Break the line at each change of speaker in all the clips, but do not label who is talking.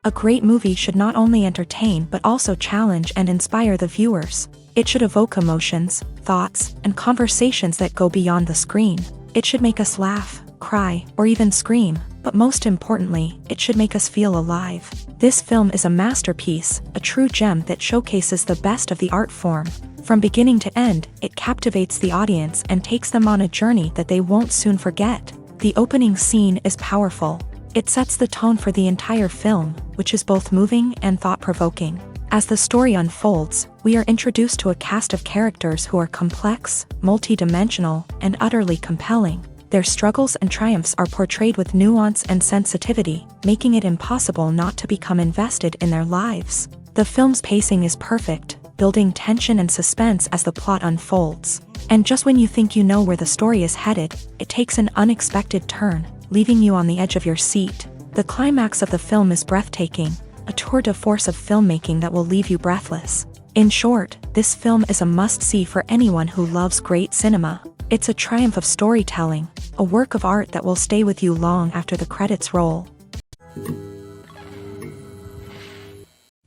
A great movie should not only entertain but also challenge and inspire the viewers. It should evoke emotions, thoughts, and conversations that go beyond the screen. It should make us laugh, cry, or even scream, but most importantly, it should make us feel alive. This film is a masterpiece, a true gem that showcases the best of the art form. From beginning to end, it captivates the audience and takes them on a journey that they won't soon forget. The opening scene is powerful. It sets the tone for the entire film, which is both moving and thought-provoking. As the story unfolds, we are introduced to a cast of characters who are complex, multi-dimensional, and utterly compelling. Their struggles and triumphs are portrayed with nuance and sensitivity, making it impossible not to become invested in their lives. The film's pacing is perfect, building tension and suspense as the plot unfolds. And just when you think you know where the story is headed, it takes an unexpected turn, leaving you on the edge of your seat. The climax of the film is breathtaking, a tour de force of filmmaking that will leave you breathless. In short, this film is a must-see for anyone who loves great cinema. It's a triumph of storytelling, a work of art that will stay with you long after the credits roll.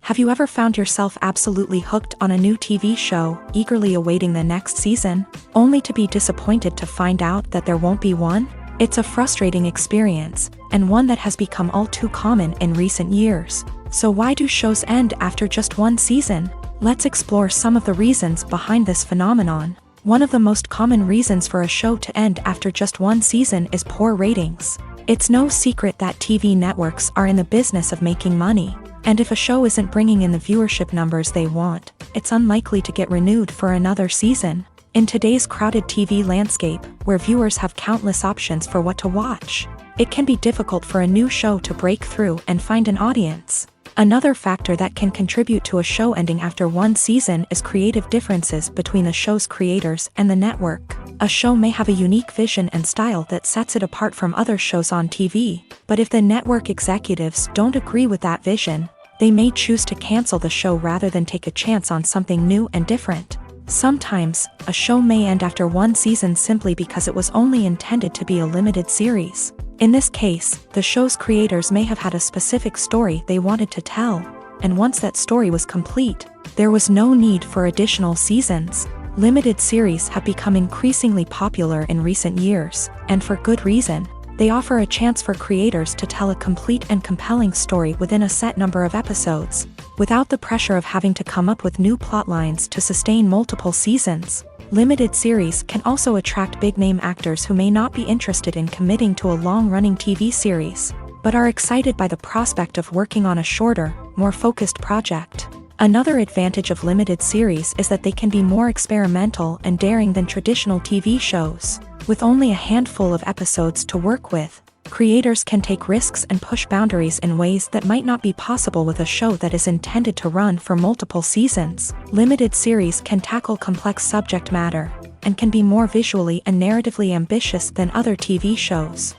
Have you ever found yourself absolutely hooked on a new TV show, eagerly awaiting the next season, only to be disappointed to find out that there won't be one? It's a frustrating experience, and one that has become all too common in recent years. So why do shows end after just one season? Let's explore some of the reasons behind this phenomenon. One of the most common reasons for a show to end after just one season is poor ratings. It's no secret that TV networks are in the business of making money, and if a show isn't bringing in the viewership numbers they want, it's unlikely to get renewed for another season. In today's crowded TV landscape, where viewers have countless options for what to watch, it can be difficult for a new show to break through and find an audience. Another factor that can contribute to a show ending after one season is creative differences between the show's creators and the network. A show may have a unique vision and style that sets it apart from other shows on TV, but if the network executives don't agree with that vision, they may choose to cancel the show rather than take a chance on something new and different. Sometimes, a show may end after one season simply because it was only intended to be a limited series. In this case, the show's creators may have had a specific story they wanted to tell, and once that story was complete, there was no need for additional seasons. Limited series have become increasingly popular in recent years, and for good reason. They offer a chance for creators to tell a complete and compelling story within a set number of episodes, without the pressure of having to come up with new plotlines to sustain multiple seasons. Limited series can also attract big-name actors who may not be interested in committing to a long-running TV series, but are excited by the prospect of working on a shorter, more focused project. Another advantage of limited series is that they can be more experimental and daring than traditional TV shows. With only a handful of episodes to work with, creators can take risks and push boundaries in ways that might not be possible with a show that is intended to run for multiple seasons. Limited series can tackle complex subject matter, and can be more visually and narratively ambitious than other TV shows.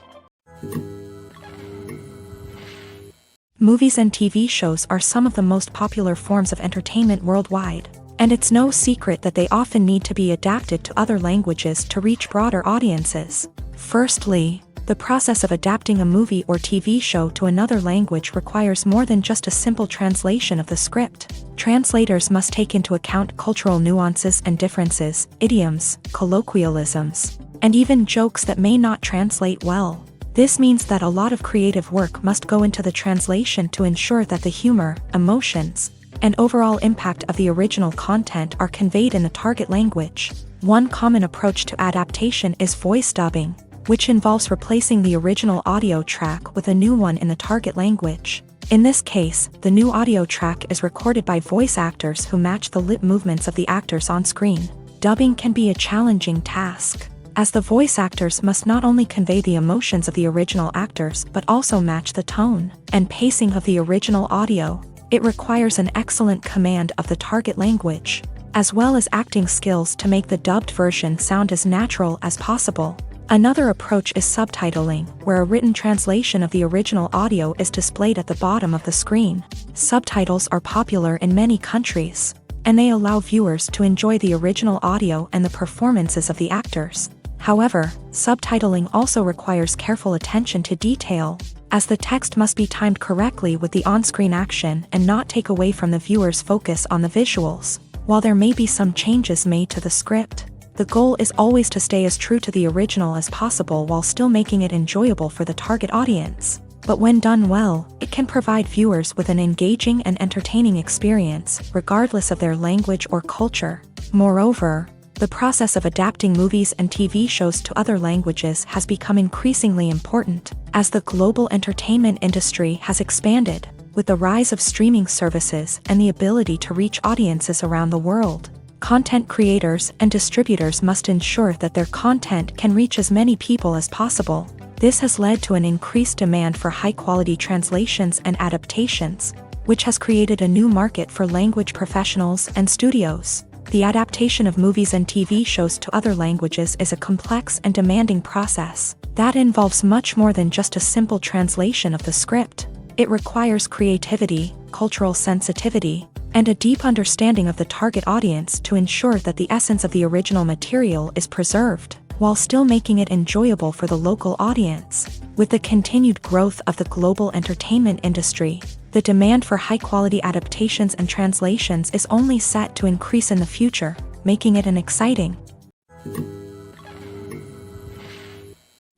Movies and TV shows are some of the most popular forms of entertainment worldwide, and it's no secret that they often need to be adapted to other languages to reach broader audiences. Firstly, the process of adapting a movie or TV show to another language requires more than just a simple translation of the script. Translators must take into account cultural nuances and differences, idioms, colloquialisms, and even jokes that may not translate well. This means that a lot of creative work must go into the translation to ensure that the humor, emotions, and overall impact of the original content are conveyed in the target language. One common approach to adaptation is voice dubbing, which involves replacing the original audio track with a new one in the target language. In this case, the new audio track is recorded by voice actors who match the lip movements of the actors on screen. Dubbing can be a challenging task, as the voice actors must not only convey the emotions of the original actors but also match the tone and pacing of the original audio. It requires an excellent command of the target language, as well as acting skills to make the dubbed version sound as natural as possible. Another approach is subtitling, where a written translation of the original audio is displayed at the bottom of the screen. Subtitles are popular in many countries, and they allow viewers to enjoy the original audio and the performances of the actors. However, subtitling also requires careful attention to detail. as the text must be timed correctly with the on-screen action and not take away from the viewer's focus on the visuals. While there may be some changes made to the script, the goal is always to stay as true to the original as possible while still making it enjoyable for the target audience. But when done well, it can provide viewers with an engaging and entertaining experience, regardless of their language or culture. Moreover, the process of adapting movies and TV shows to other languages has become increasingly important, as the global entertainment industry has expanded, with the rise of streaming services and the ability to reach audiences around the world. Content creators and distributors must ensure that their content can reach as many people as possible. This has led to an increased demand for high-quality translations and adaptations, which has created a new market for language professionals and studios. The adaptation of movies and TV shows to other languages is a complex and demanding process that involves much more than just a simple translation of the script. It requires creativity, cultural sensitivity, and a deep understanding of the target audience to ensure that the essence of the original material is preserved, while still making it enjoyable for the local audience. With the continued growth of the global entertainment industry, the demand for high-quality adaptations and translations is only set to increase in the future, making it an exciting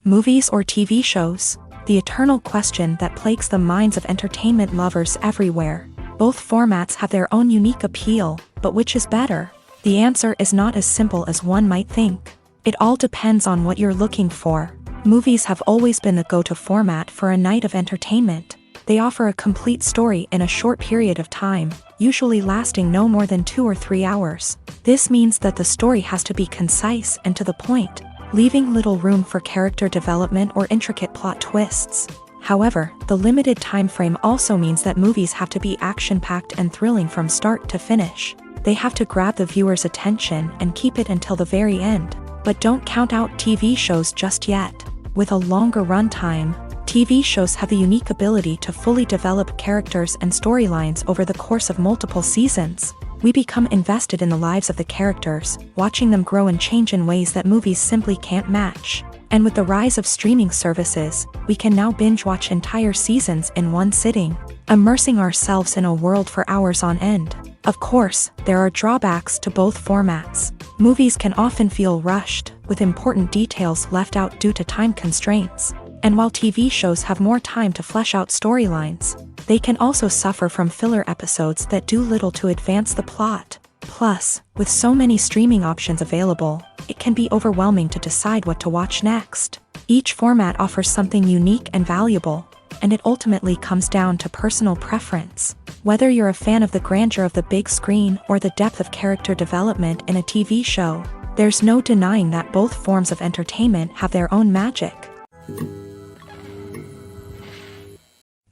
movies or TV shows. The eternal question that plagues the minds of entertainment lovers everywhere. Both formats have their own unique appeal, but which is better? The answer is not as simple as one might think. It all depends on what you're looking for. Movies have always been the go-to format for a night of entertainment. They offer a complete story in a short period of time, usually lasting no more than 2 or 3 hours. This means that the story has to be concise and to the point, leaving little room for character development or intricate plot twists. However, the limited time frame also means that movies have to be action-packed and thrilling from start to finish. They have to grab the viewer's attention and keep it until the very end. But don't count out TV shows just yet. With a longer runtime, TV shows have the unique ability to fully develop characters and storylines over the course of multiple seasons. We become invested in the lives of the characters, watching them grow and change in ways that movies simply can't match. And with the rise of streaming services, we can now binge-watch entire seasons in one sitting, immersing ourselves in a world for hours on end. Of course, there are drawbacks to both formats. Movies can often feel rushed, with important details left out due to time constraints. And while TV shows have more time to flesh out storylines, they can also suffer from filler episodes that do little to advance the plot. Plus, with so many streaming options available, it can be overwhelming to decide what to watch next. Each format offers something unique and valuable, and it ultimately comes down to personal preference. Whether you're a fan of the grandeur of the big screen or the depth of character development in a TV show, there's no denying that both forms of entertainment have their own magic.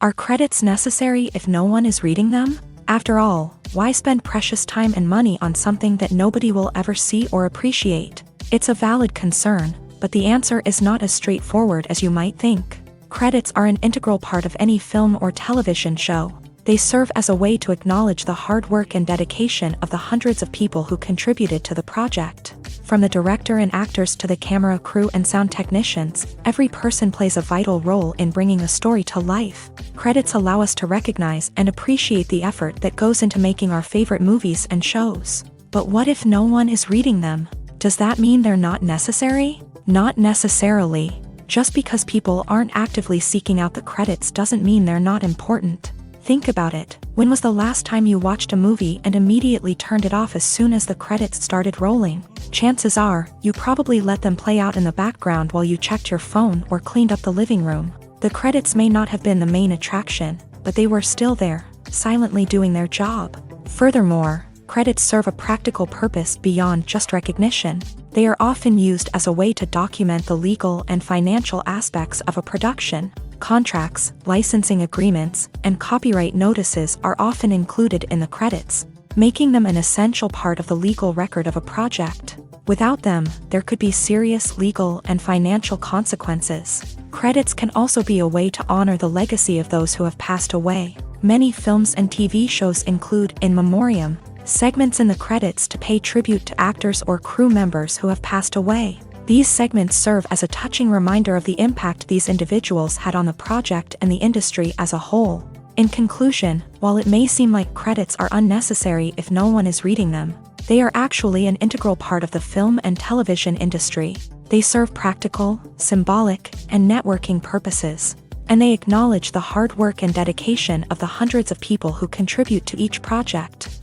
Are credits necessary if no one is reading them? After all, why spend precious time and money on something that nobody will ever see or appreciate? It's a valid concern, but the answer is not as straightforward as you might think. Credits are an integral part of any film or television show. They serve as a way to acknowledge the hard work and dedication of the hundreds of people who contributed to the project. From the director and actors to the camera crew and sound technicians, every person plays a vital role in bringing a story to life. Credits allow us to recognize and appreciate the effort that goes into making our favorite movies and shows. But what if no one is reading them? Does that mean they're not necessary? Not necessarily. Just because people aren't actively seeking out the credits doesn't mean they're not important. Think about it. When was the last time you watched a movie and immediately turned it off as soon as the credits started rolling? Chances are, you probably let them play out in the background while you checked your phone or cleaned up the living room. The credits may not have been the main attraction, but they were still there, silently doing their job. Furthermore, credits serve a practical purpose beyond just recognition. They are often used as a way to document the legal and financial aspects of a production. Contracts, licensing agreements, and copyright notices are often included in the credits, making them an essential part of the legal record of a project. Without them, there could be serious legal and financial consequences. Credits can also be a way to honor the legacy of those who have passed away. Many films and TV shows include in memoriam segments in the credits to pay tribute to actors or crew members who have passed away. These segments serve as a touching reminder of the impact these individuals had on the project and the industry as a whole. In conclusion, while it may seem like credits are unnecessary if no one is reading them, they are actually an integral part of the film and television industry. They serve practical, symbolic, and networking purposes, and they acknowledge the hard work and dedication of the hundreds of people who contribute to each project.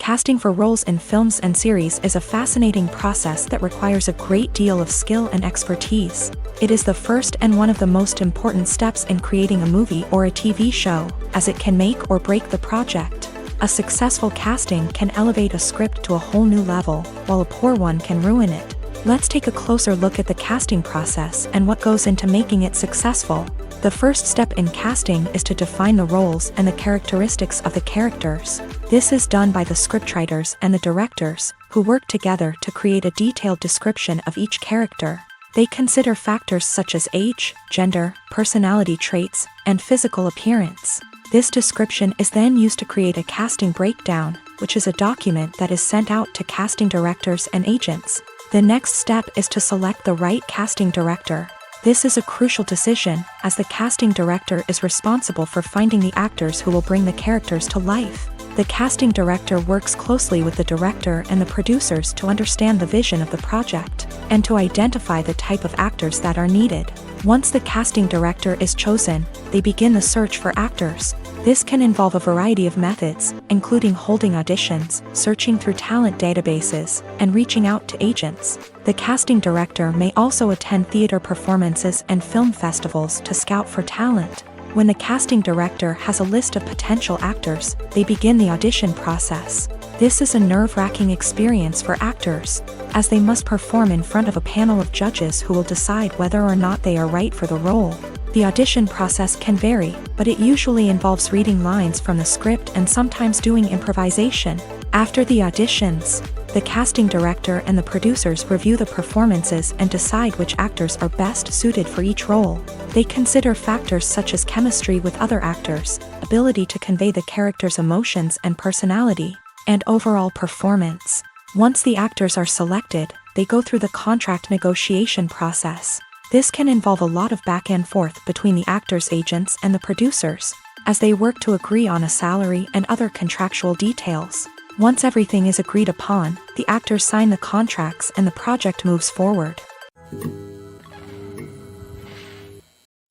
Casting for roles in films and series is a fascinating process that requires a great deal of skill and expertise. It is the first and one of the most important steps in creating a movie or a TV show, as it can make or break the project. A successful casting can elevate a script to a whole new level, while a poor one can ruin it. Let's take a closer look at the casting process and what goes into making it successful. The first step in casting is to define the roles and the characteristics of the characters. This is done by the scriptwriters and the directors, who work together to create a detailed description of each character. They consider factors such as age, gender, personality traits, and physical appearance. This description is then used to create a casting breakdown, which is a document that is sent out to casting directors and agents. The next step is to select the right casting director. This is a crucial decision, as the casting director is responsible for finding the actors who will bring the characters to life. The casting director works closely with the director and the producers to understand the vision of the project, and to identify the type of actors that are needed. Once the casting director is chosen, they begin the search for actors. This can involve a variety of methods, including holding auditions, searching through talent databases, and reaching out to agents. The casting director may also attend theater performances and film festivals to scout for talent. When the casting director has a list of potential actors, they begin the audition process. This is a nerve-wracking experience for actors, as they must perform in front of a panel of judges who will decide whether or not they are right for the role. The audition process can vary, but it usually involves reading lines from the script and sometimes doing improvisation. After the auditions, the casting director and the producers review the performances and decide which actors are best suited for each role. They consider factors such as chemistry with other actors, ability to convey the character's emotions and personality, and overall performance. Once the actors are selected, they go through the contract negotiation process. This can involve a lot of back and forth between the actors' agents and the producers, as they work to agree on a salary and other contractual details. Once everything is agreed upon, the actors sign the contracts and the project moves forward.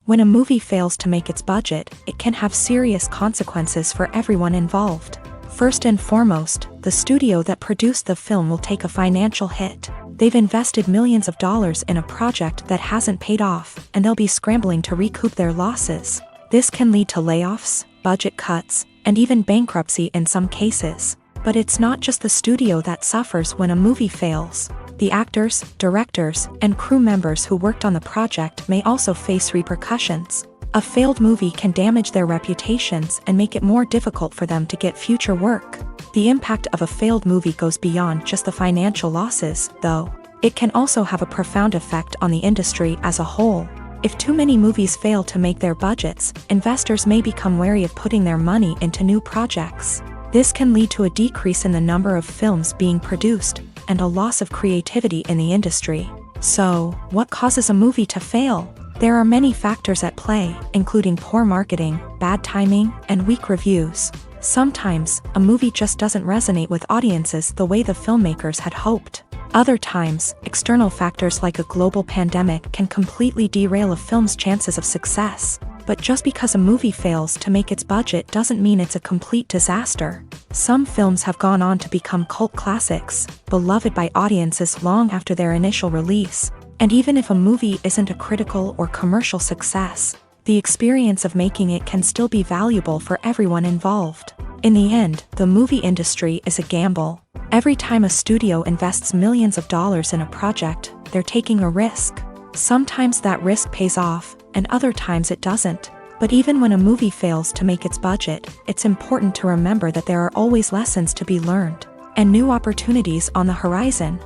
When a movie fails to make its budget, it can have serious consequences for everyone involved. First and foremost, the studio that produced the film will take a financial hit. They've invested millions of dollars in a project that hasn't paid off, and they'll be scrambling to recoup their losses. This can lead to layoffs, budget cuts, and even bankruptcy in some cases. But it's not just the studio that suffers when a movie fails. The actors, directors, and crew members who worked on the project may also face repercussions. A failed movie can damage their reputations and make it more difficult for them to get future work. The impact of a failed movie goes beyond just the financial losses, though. It can also have a profound effect on the industry as a whole. If too many movies fail to make their budgets, investors may become wary of putting their money into new projects. This can lead to a decrease in the number of films being produced, and a loss of creativity in the industry. So, what causes a movie to fail? There are many factors at play, including poor marketing, bad timing, and weak reviews. Sometimes, a movie just doesn't resonate with audiences the way the filmmakers had hoped. Other times, external factors like a global pandemic can completely derail a film's chances of success. But just because a movie fails to make its budget doesn't mean it's a complete disaster. Some films have gone on to become cult classics, beloved by audiences long after their initial release. And even if a movie isn't a critical or commercial success, the experience of making it can still be valuable for everyone involved. In the end, the movie industry is a gamble. Every time a studio invests millions of dollars in a project, they're taking a risk. Sometimes that risk pays off, and other times it doesn't. But even when a movie fails to make its budget, it's important to remember that there are always lessons to be learned, and new opportunities on the horizon.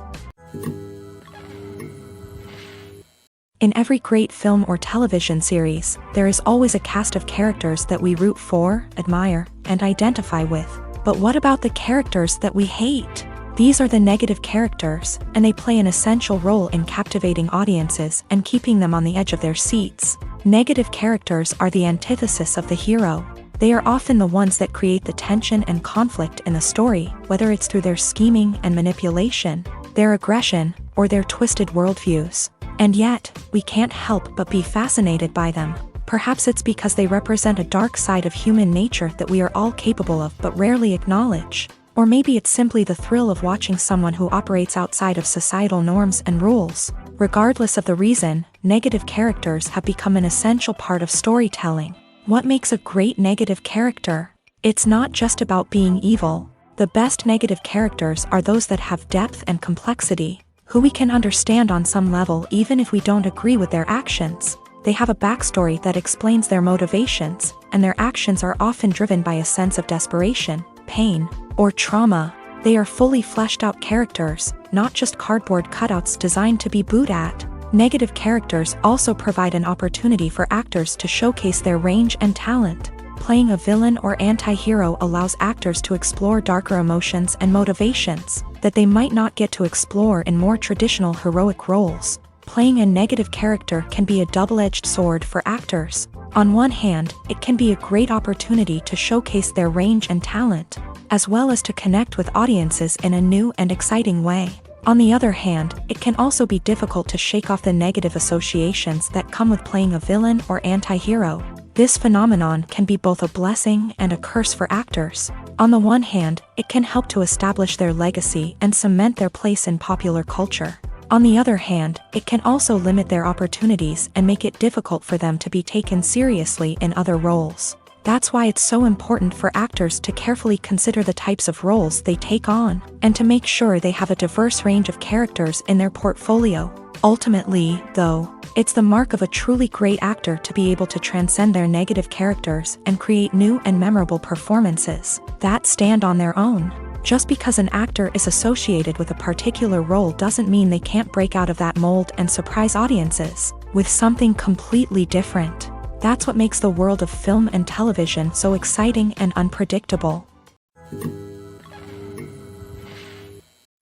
In every great film or television series, there is always a cast of characters that we root for, admire, and identify with. But what about the characters that we hate? These are the negative characters, and they play an essential role in captivating audiences and keeping them on the edge of their seats. Negative characters are the antithesis of the hero. They are often the ones that create the tension and conflict in the story, whether it's through their scheming and manipulation, their aggression, or their twisted worldviews. And yet, we can't help but be fascinated by them. Perhaps it's because they represent a dark side of human nature that we are all capable of but rarely acknowledge. Or maybe it's simply the thrill of watching someone who operates outside of societal norms and rules. Regardless of the reason, negative characters have become an essential part of storytelling. What makes a great negative character? It's not just about being evil. The best negative characters are those that have depth and complexity, who we can understand on some level even if we don't agree with their actions. They have a backstory that explains their motivations, and their actions are often driven by a sense of desperation, pain, or trauma. They are fully fleshed out characters, not just cardboard cutouts designed to be booed at. Negative characters also provide an opportunity for actors to showcase their range and talent. Playing a villain or anti-hero allows actors to explore darker emotions and motivations that they might not get to explore in more traditional heroic roles. Playing a negative character can be a double-edged sword for actors. On one hand, it can be a great opportunity to showcase their range and talent, as well as to connect with audiences in a new and exciting way. On the other hand, it can also be difficult to shake off the negative associations that come with playing a villain or anti-hero. This phenomenon can be both a blessing and a curse for actors. On the one hand, it can help to establish their legacy and cement their place in popular culture. On the other hand, it can also limit their opportunities and make it difficult for them to be taken seriously in other roles. That's why it's so important for actors to carefully consider the types of roles they take on, and to make sure they have a diverse range of characters in their portfolio. Ultimately, though, it's the mark of a truly great actor to be able to transcend their negative characters and create new and memorable performances that stand on their own. Just because an actor is associated with a particular role doesn't mean they can't break out of that mold and surprise audiences with something completely different. That's what makes the world of film and television so exciting and unpredictable.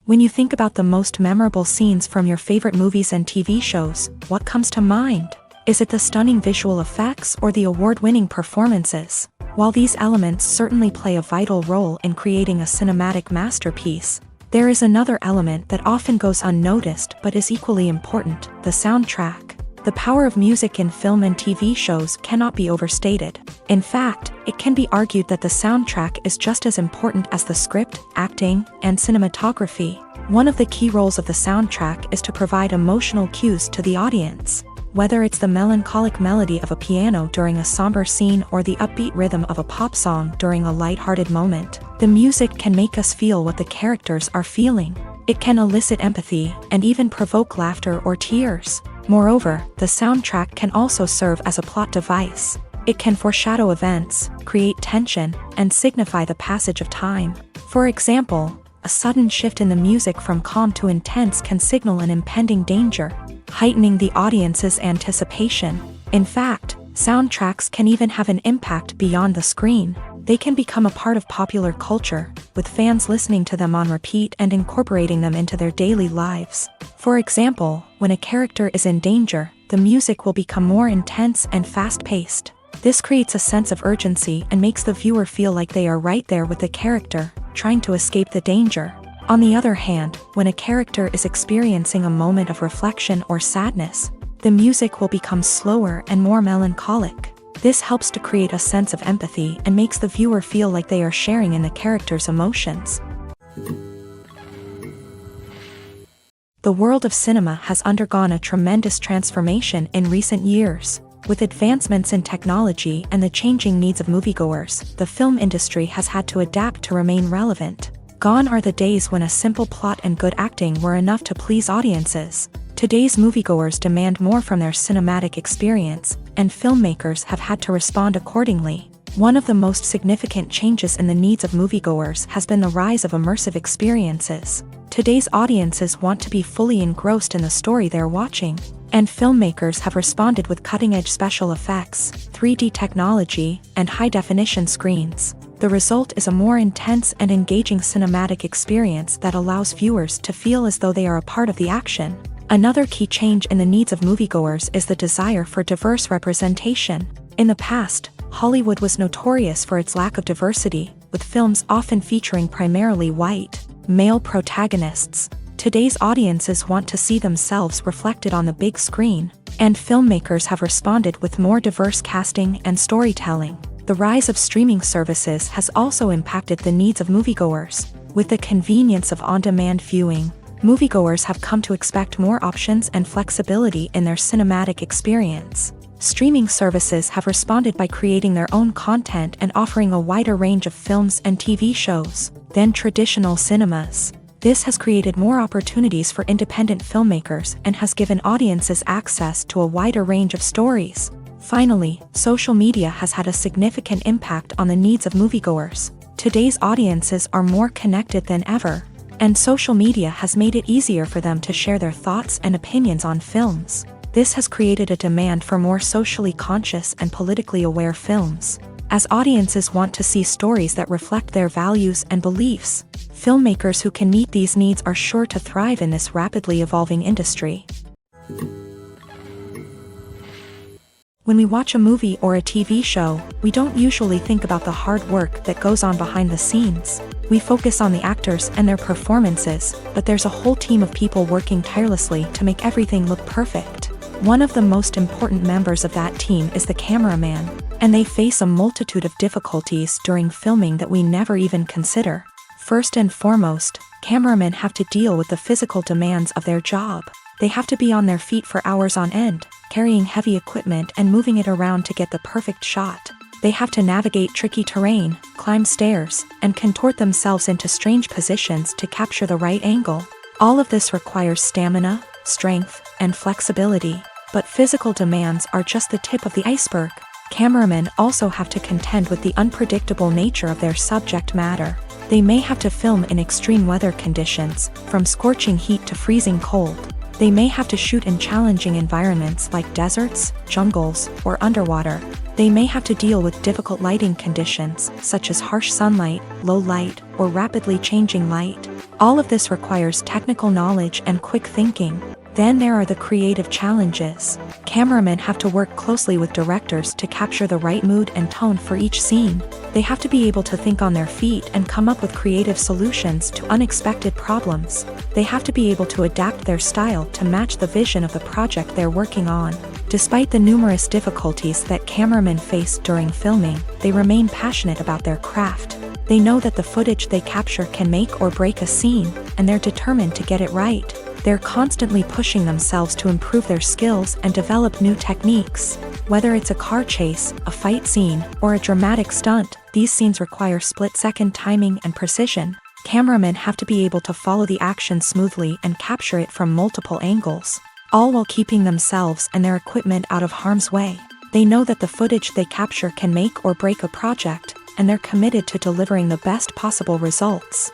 When you think about the most memorable scenes from your favorite movies and TV shows, what comes to mind? Is it the stunning visual effects or the award-winning performances? While these elements certainly play a vital role in creating a cinematic masterpiece, there is another element that often goes unnoticed but is equally important: the soundtrack. The power of music in film and TV shows cannot be overstated. In fact, it can be argued that the soundtrack is just as important as the script, acting, and cinematography. One of the key roles of the soundtrack is to provide emotional cues to the audience. Whether it's the melancholic melody of a piano during a somber scene or the upbeat rhythm of a pop song during a lighthearted moment, the music can make us feel what the characters are feeling. It can elicit empathy and even provoke laughter or tears. Moreover, the soundtrack can also serve as a plot device. It can foreshadow events, create tension, and signify the passage of time. For example, a sudden shift in the music from calm to intense can signal an impending danger, heightening the audience's anticipation. In fact, soundtracks can even have an impact beyond the screen. They can become a part of popular culture, with fans listening to them on repeat and incorporating them into their daily lives. For example, when a character is in danger, the music will become more intense and fast-paced. This creates a sense of urgency and makes the viewer feel like they are right there with the character, trying to escape the danger. On the other hand, when a character is experiencing a moment of reflection or sadness, the music will become slower and more melancholic. This helps to create a sense of empathy and makes the viewer feel like they are sharing in the character's emotions. The world of cinema has undergone a tremendous transformation in recent years. With advancements in technology and the changing needs of moviegoers, the film industry has had to adapt to remain relevant. Gone are the days when a simple plot and good acting were enough to please audiences. Today's moviegoers demand more from their cinematic experience, and filmmakers have had to respond accordingly. One of the most significant changes in the needs of moviegoers has been the rise of immersive experiences. Today's audiences want to be fully engrossed in the story they're watching, and filmmakers have responded with cutting-edge special effects, 3D technology, and high-definition screens. The result is a more intense and engaging cinematic experience that allows viewers to feel as though they are a part of the action. Another key change in the needs of moviegoers is the desire for diverse representation. In the past, Hollywood was notorious for its lack of diversity, with films often featuring primarily white, male protagonists. Today's audiences want to see themselves reflected on the big screen, and filmmakers have responded with more diverse casting and storytelling. The rise of streaming services has also impacted the needs of moviegoers. With the convenience of on-demand viewing, moviegoers have come to expect more options and flexibility in their cinematic experience. Streaming services have responded by creating their own content and offering a wider range of films and TV shows than traditional cinemas. This has created more opportunities for independent filmmakers and has given audiences access to a wider range of stories. Finally, social media has had a significant impact on the needs of moviegoers. Today's audiences are more connected than ever, and social media has made it easier for them to share their thoughts and opinions on films. This has created a demand for more socially conscious and politically aware films. As audiences want to see stories that reflect their values and beliefs, filmmakers who can meet these needs are sure to thrive in this rapidly evolving industry. When we watch a movie or a TV show, we don't usually think about the hard work that goes on behind the scenes. We focus on the actors and their performances, but there's a whole team of people working tirelessly to make everything look perfect. One of the most important members of that team is the cameraman, and they face a multitude of difficulties during filming that we never even consider. First and foremost, cameramen have to deal with the physical demands of their job. They have to be on their feet for hours on end, carrying heavy equipment and moving it around to get the perfect shot. They have to navigate tricky terrain, climb stairs, and contort themselves into strange positions to capture the right angle. All of this requires stamina, strength, and flexibility. But physical demands are just the tip of the iceberg. Cameramen also have to contend with the unpredictable nature of their subject matter. They may have to film in extreme weather conditions, from scorching heat to freezing cold. They may have to shoot in challenging environments like deserts, jungles, or underwater. They may have to deal with difficult lighting conditions, such as harsh sunlight, low light, or rapidly changing light. All of this requires technical knowledge and quick thinking. Then there are the creative challenges. Cameramen have to work closely with directors to capture the right mood and tone for each scene. They have to be able to think on their feet and come up with creative solutions to unexpected problems. They have to be able to adapt their style to match the vision of the project they're working on. Despite the numerous difficulties that cameramen face during filming, they remain passionate about their craft. They know that the footage they capture can make or break a scene, and they're determined to get it right. They're constantly pushing themselves to improve their skills and develop new techniques. Whether it's a car chase, a fight scene, or a dramatic stunt, these scenes require split-second timing and precision. Cameramen have to be able to follow the action smoothly and capture it from multiple angles, all while keeping themselves and their equipment out of harm's way. They know that the footage they capture can make or break a project, and they're committed to delivering the best possible results.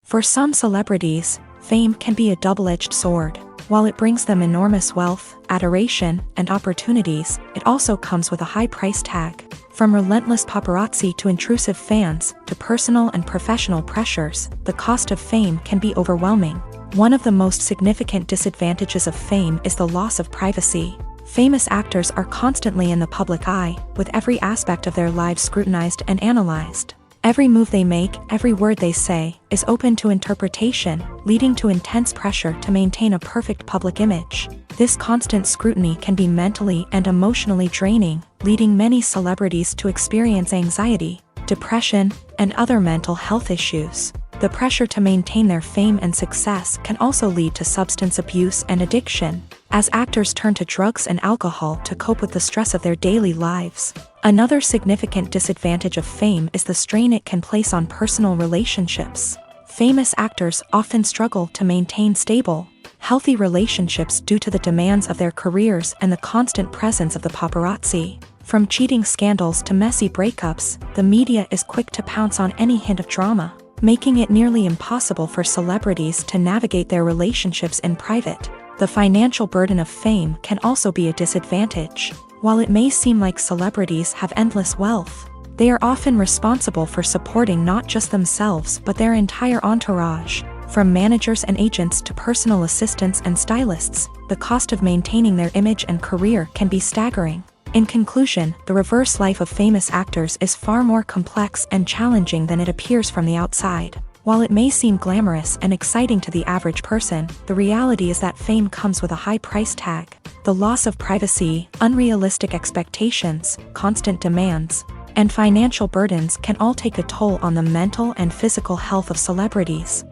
For some celebrities, fame can be a double-edged sword. While it brings them enormous wealth, adoration, and opportunities, it also comes with a high price tag. From relentless paparazzi to intrusive fans, to personal and professional pressures, the cost of fame can be overwhelming. One of the most significant disadvantages of fame is the loss of privacy. Famous actors are constantly in the public eye, with every aspect of their lives scrutinized and analyzed. Every move they make, every word they say, is open to interpretation, leading to intense pressure to maintain a perfect public image. This constant scrutiny can be mentally and emotionally draining, leading many celebrities to experience anxiety, depression, and other mental health issues. The pressure to maintain their fame and success can also lead to substance abuse and addiction, as actors turn to drugs and alcohol to cope with the stress of their daily lives. Another significant disadvantage of fame is the strain it can place on personal relationships. Famous actors often struggle to maintain stable, healthy relationships due to the demands of their careers and the constant presence of the paparazzi. From cheating scandals to messy breakups, the media is quick to pounce on any hint of drama, making it nearly impossible for celebrities to navigate their relationships in private. The financial burden of fame can also be a disadvantage. While it may seem like celebrities have endless wealth, they are often responsible for supporting not just themselves but their entire entourage. From managers and agents to personal assistants and stylists, the cost of maintaining their image and career can be staggering. In conclusion, the reverse life of famous actors is far more complex and challenging than it appears from the outside. While it may seem glamorous and exciting to the average person, the reality is that fame comes with a high price tag. The loss of privacy, unrealistic expectations, constant demands, and financial burdens can all take a toll on the mental and physical health of celebrities.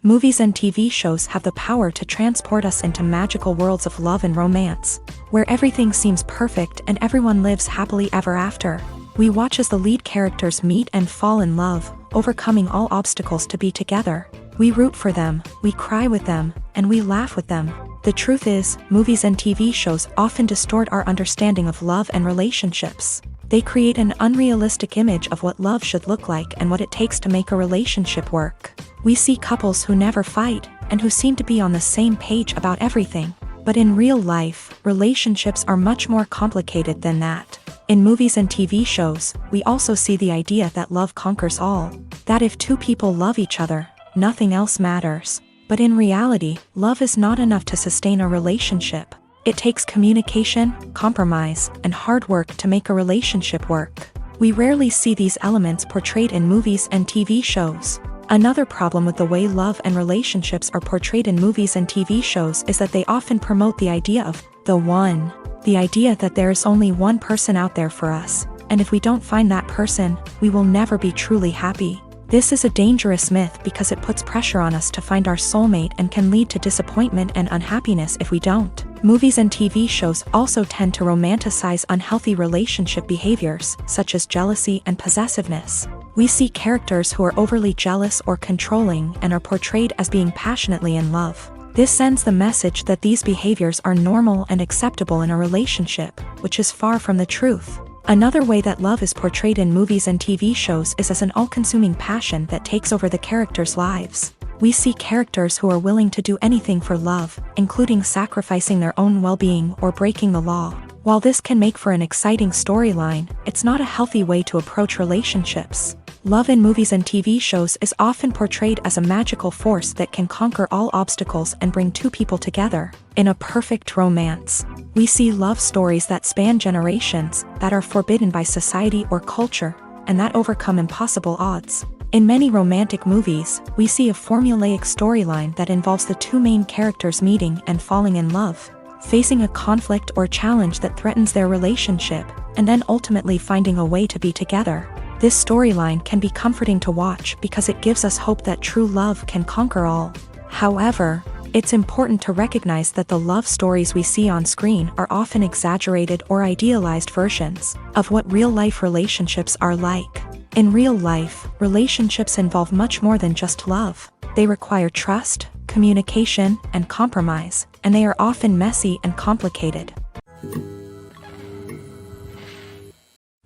Movies and TV shows have the power to transport us into magical worlds of love and romance, where everything seems perfect and everyone lives happily ever after. We watch as the lead characters meet and fall in love, overcoming all obstacles to be together. We root for them, we cry with them, and we laugh with them. The truth is, movies and TV shows often distort our understanding of love and relationships. They create an unrealistic image of what love should look like and what it takes to make a relationship work. We see couples who never fight, and who seem to be on the same page about everything. But in real life, relationships are much more complicated than that. In movies and TV shows, we also see the idea that love conquers all. That if two people love each other, nothing else matters. But in reality, love is not enough to sustain a relationship. It takes communication, compromise, and hard work to make a relationship work. We rarely see these elements portrayed in movies and TV shows. Another problem with the way love and relationships are portrayed in movies and TV shows is that they often promote the idea of the one. The idea that there is only one person out there for us, and if we don't find that person, we will never be truly happy. This is a dangerous myth because it puts pressure on us to find our soulmate and can lead to disappointment and unhappiness if we don't. Movies and TV shows also tend to romanticize unhealthy relationship behaviors, such as jealousy and possessiveness. We see characters who are overly jealous or controlling and are portrayed as being passionately in love. This sends the message that these behaviors are normal and acceptable in a relationship, which is far from the truth. Another way that love is portrayed in movies and TV shows is as an all-consuming passion that takes over the characters' lives. We see characters who are willing to do anything for love, including sacrificing their own well-being or breaking the law. While this can make for an exciting storyline, it's not a healthy way to approach relationships. Love in movies and TV shows is often portrayed as a magical force that can conquer all obstacles and bring two people together. In a perfect romance, we see love stories that span generations, that are forbidden by society or culture, and that overcome impossible odds. In many romantic movies, we see a formulaic storyline that involves the two main characters meeting and falling in love, facing a conflict or challenge that threatens their relationship, and then ultimately finding a way to be together. This storyline can be comforting to watch because it gives us hope that true love can conquer all. However, it's important to recognize that the love stories we see on screen are often exaggerated or idealized versions of what real-life relationships are like. In real life, relationships involve much more than just love. They require trust, communication, and compromise, and they are often messy and complicated.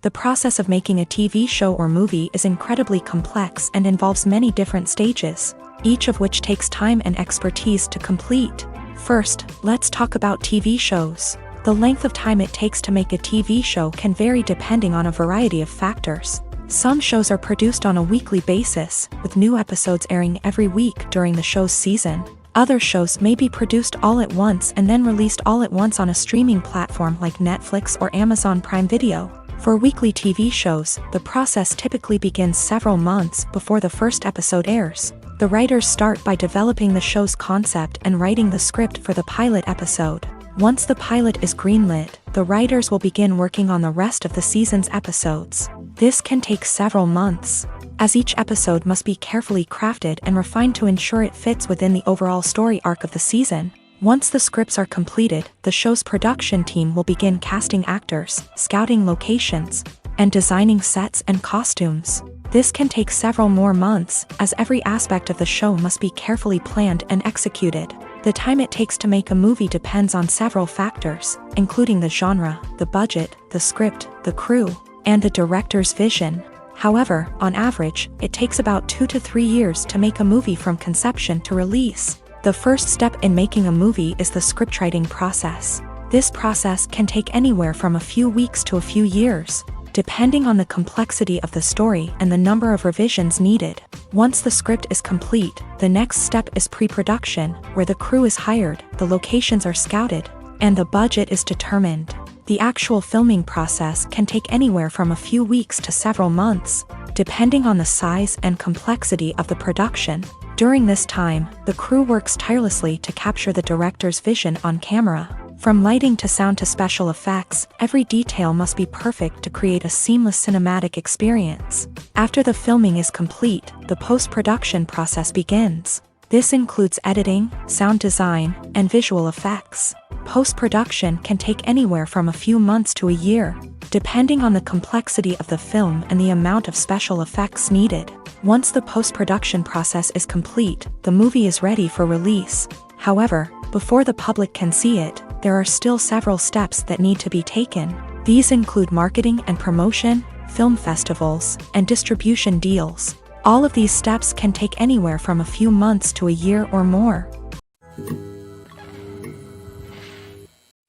The process of making a TV show or movie is incredibly complex and involves many different stages, each of which takes time and expertise to complete. First, let's talk about TV shows. The length of time it takes to make a TV show can vary depending on a variety of factors. Some shows are produced on a weekly basis, with new episodes airing every week during the show's season. Other shows may be produced all at once and then released all at once on a streaming platform like Netflix or Amazon Prime Video. For weekly TV shows, the process typically begins several months before the first episode airs. The writers start by developing the show's concept and writing the script for the pilot episode. Once the pilot is greenlit, the writers will begin working on the rest of the season's episodes. This can take several months, as each episode must be carefully crafted and refined to ensure it fits within the overall story arc of the season. Once the scripts are completed, the show's production team will begin casting actors, scouting locations, and designing sets and costumes. This can take several more months, as every aspect of the show must be carefully planned and executed. The time it takes to make a movie depends on several factors, including the genre, the budget, the script, the crew, and the director's vision. However, on average, it takes about 2 to 3 years to make a movie from conception to release. The first step in making a movie is the scriptwriting process. This process can take anywhere from a few weeks to a few years, depending on the complexity of the story and the number of revisions needed. Once the script is complete, the next step is pre-production, where the crew is hired, the locations are scouted, and the budget is determined. The actual filming process can take anywhere from a few weeks to several months, depending on the size and complexity of the production. During this time, the crew works tirelessly to capture the director's vision on camera. From lighting to sound to special effects, every detail must be perfect to create a seamless cinematic experience. After the filming is complete, the post-production process begins. This includes editing, sound design, and visual effects. Post-production can take anywhere from a few months to a year, depending on the complexity of the film and the amount of special effects needed. Once the post-production process is complete, the movie is ready for release. However, before the public can see it, there are still several steps that need to be taken. These include marketing and promotion, film festivals, and distribution deals. All of these steps can take anywhere from a few months to a year or more.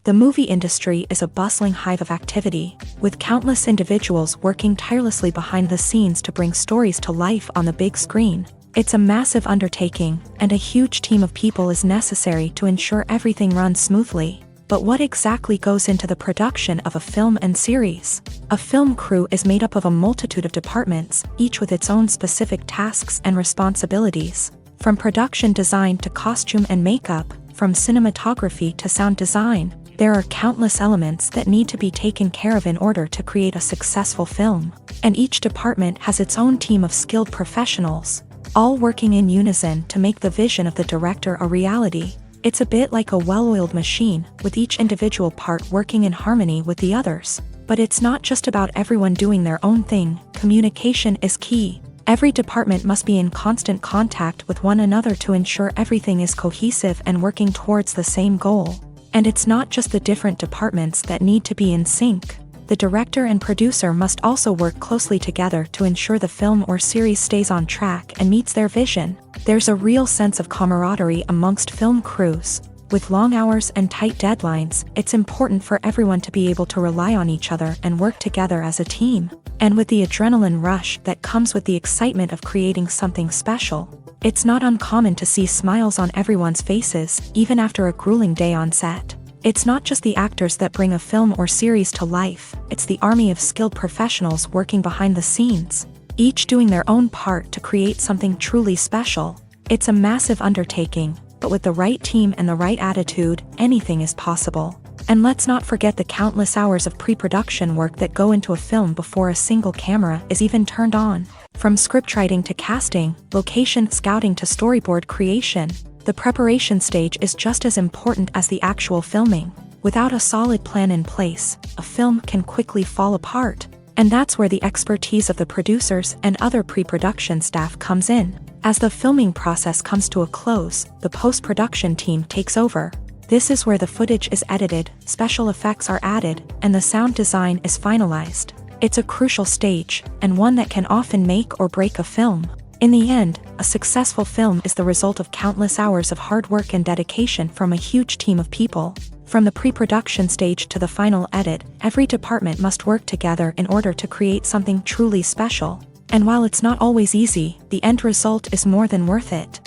The movie industry is a bustling hive of activity, with countless individuals working tirelessly behind the scenes to bring stories to life on the big screen. It's a massive undertaking, and a huge team of people is necessary to ensure everything runs smoothly. But what exactly goes into the production of a film and series? A film crew is made up of a multitude of departments, each with its own specific tasks and responsibilities. From production design to costume and makeup, from cinematography to sound design, there are countless elements that need to be taken care of in order to create a successful film. And each department has its own team of skilled professionals, all working in unison to make the vision of the director a reality. It's a bit like a well-oiled machine, with each individual part working in harmony with the others. But it's not just about everyone doing their own thing. Communication is key. Every department must be in constant contact with one another to ensure everything is cohesive and working towards the same goal. And it's not just the different departments that need to be in sync. The director and producer must also work closely together to ensure the film or series stays on track and meets their vision. There's a real sense of camaraderie amongst film crews. With long hours and tight deadlines, it's important for everyone to be able to rely on each other and work together as a team. And with the adrenaline rush that comes with the excitement of creating something special, it's not uncommon to see smiles on everyone's faces, even after a grueling day on set. It's not just the actors that bring a film or series to life, it's the army of skilled professionals working behind the scenes, each doing their own part to create something truly special. It's a massive undertaking, but with the right team and the right attitude, anything is possible. And let's not forget the countless hours of pre-production work that go into a film before a single camera is even turned on. From scriptwriting to casting, location scouting to storyboard creation, the preparation stage is just as important as the actual filming. Without a solid plan in place, a film can quickly fall apart. And that's where the expertise of the producers and other pre-production staff comes in. As the filming process comes to a close, the post-production team takes over. This is where the footage is edited, special effects are added, and the sound design is finalized. It's a crucial stage, and one that can often make or break a film. In the end, a successful film is the result of countless hours of hard work and dedication from a huge team of people. From the pre-production stage to the final edit, every department must work together in order to create something truly special. And while it's not always easy, the end result is more than worth it.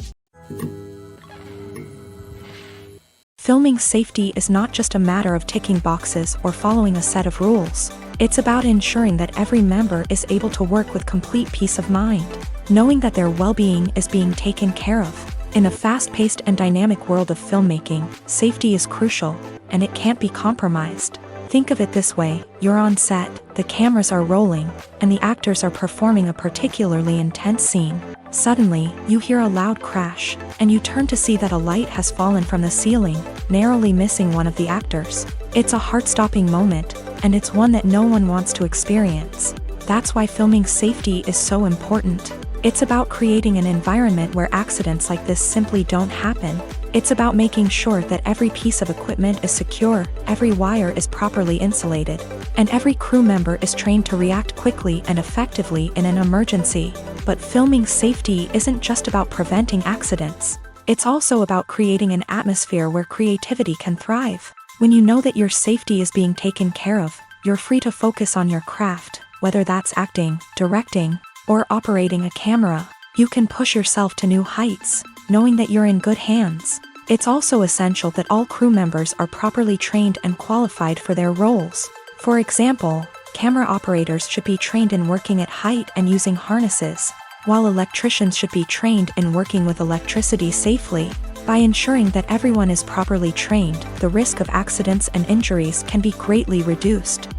Filming safety is not just a matter of ticking boxes or following a set of rules. It's about ensuring that every member is able to work with complete peace of mind, knowing that their well-being is being taken care of. In a fast-paced and dynamic world of filmmaking, safety is crucial, and it can't be compromised. Think of it this way: you're on set, the cameras are rolling, and the actors are performing a particularly intense scene. Suddenly, you hear a loud crash, and you turn to see that a light has fallen from the ceiling, narrowly missing one of the actors. It's a heart-stopping moment, and it's one that no one wants to experience. That's why filming safety is so important. It's about creating an environment where accidents like this simply don't happen. It's about making sure that every piece of equipment is secure, every wire is properly insulated, and every crew member is trained to react quickly and effectively in an emergency. But filming safety isn't just about preventing accidents. It's also about creating an atmosphere where creativity can thrive. When you know that your safety is being taken care of, you're free to focus on your craft, whether that's acting, directing, or operating a camera. You can push yourself to new heights, knowing that you're in good hands. It's also essential that all crew members are properly trained and qualified for their roles. For example, camera operators should be trained in working at height and using harnesses, while electricians should be trained in working with electricity safely. By ensuring that everyone is properly trained, the risk of accidents and injuries can be greatly reduced.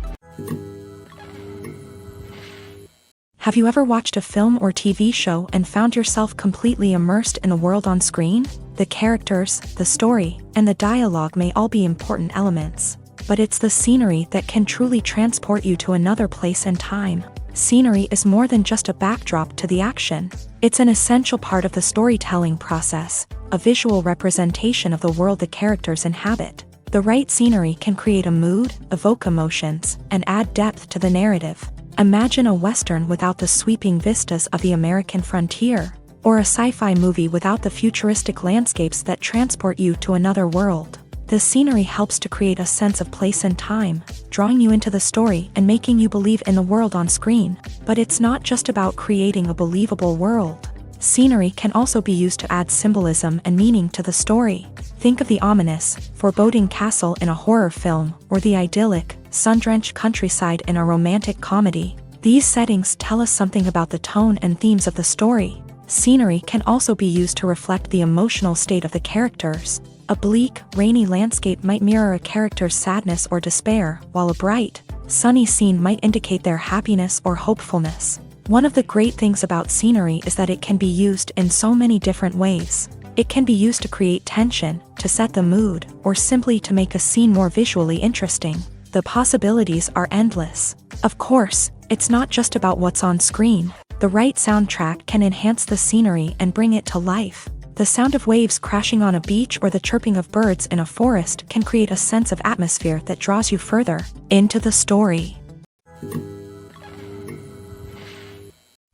Have you ever watched a film or TV show and found yourself completely immersed in the world on screen? The characters, the story, and the dialogue may all be important elements, but it's the scenery that can truly transport you to another place and time. Scenery is more than just a backdrop to the action. It's an essential part of the storytelling process, a visual representation of the world the characters inhabit. The right scenery can create a mood, evoke emotions, and add depth to the narrative. Imagine a Western without the sweeping vistas of the American frontier, or a sci-fi movie without the futuristic landscapes that transport you to another world. The scenery helps to create a sense of place and time, drawing you into the story and making you believe in the world on screen. But it's not just about creating a believable world. Scenery can also be used to add symbolism and meaning to the story. Think of the ominous, foreboding castle in a horror film, or the idyllic, sun-drenched countryside in a romantic comedy. These settings tell us something about the tone and themes of the story. Scenery can also be used to reflect the emotional state of the characters. A bleak, rainy landscape might mirror a character's sadness or despair, while a bright, sunny scene might indicate their happiness or hopefulness. One of the great things about scenery is that it can be used in so many different ways. It can be used to create tension, to set the mood, or simply to make a scene more visually interesting. The possibilities are endless. Of course, it's not just about what's on screen. The right soundtrack can enhance the scenery and bring it to life. The sound of waves crashing on a beach or the chirping of birds in a forest can create a sense of atmosphere that draws you further into the story.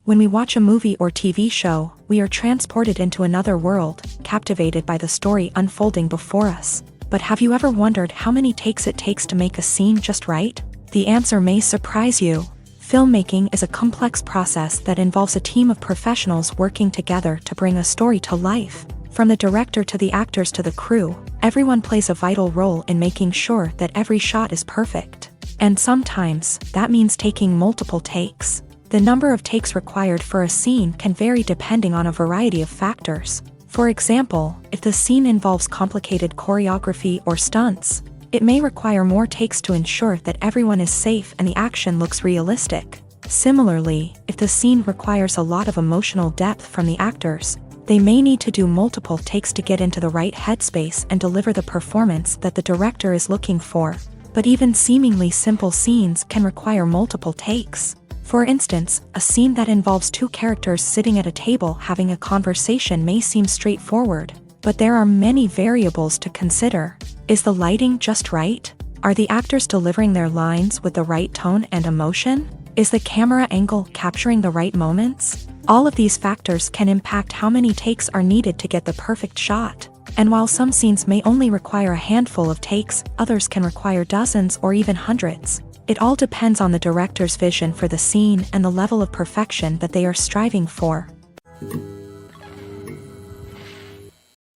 When we watch a movie or TV show, we are transported into another world, captivated by the story unfolding before us. But have you ever wondered how many takes it takes to make a scene just right? The answer may surprise you. Filmmaking is a complex process that involves a team of professionals working together to bring a story to life. From the director to the actors to the crew, everyone plays a vital role in making sure that every shot is perfect. And sometimes, that means taking multiple takes. The number of takes required for a scene can vary depending on a variety of factors. For example, if the scene involves complicated choreography or stunts, it may require more takes to ensure that everyone is safe and the action looks realistic. Similarly, if the scene requires a lot of emotional depth from the actors, they may need to do multiple takes to get into the right headspace and deliver the performance that the director is looking for. But even seemingly simple scenes can require multiple takes. For instance, a scene that involves two characters sitting at a table having a conversation may seem straightforward, but there are many variables to consider. Is the lighting just right? Are the actors delivering their lines with the right tone and emotion? Is the camera angle capturing the right moments? All of these factors can impact how many takes are needed to get the perfect shot. And while some scenes may only require a handful of takes, others can require dozens or even hundreds. It all depends on the director's vision for the scene and the level of perfection that they are striving for.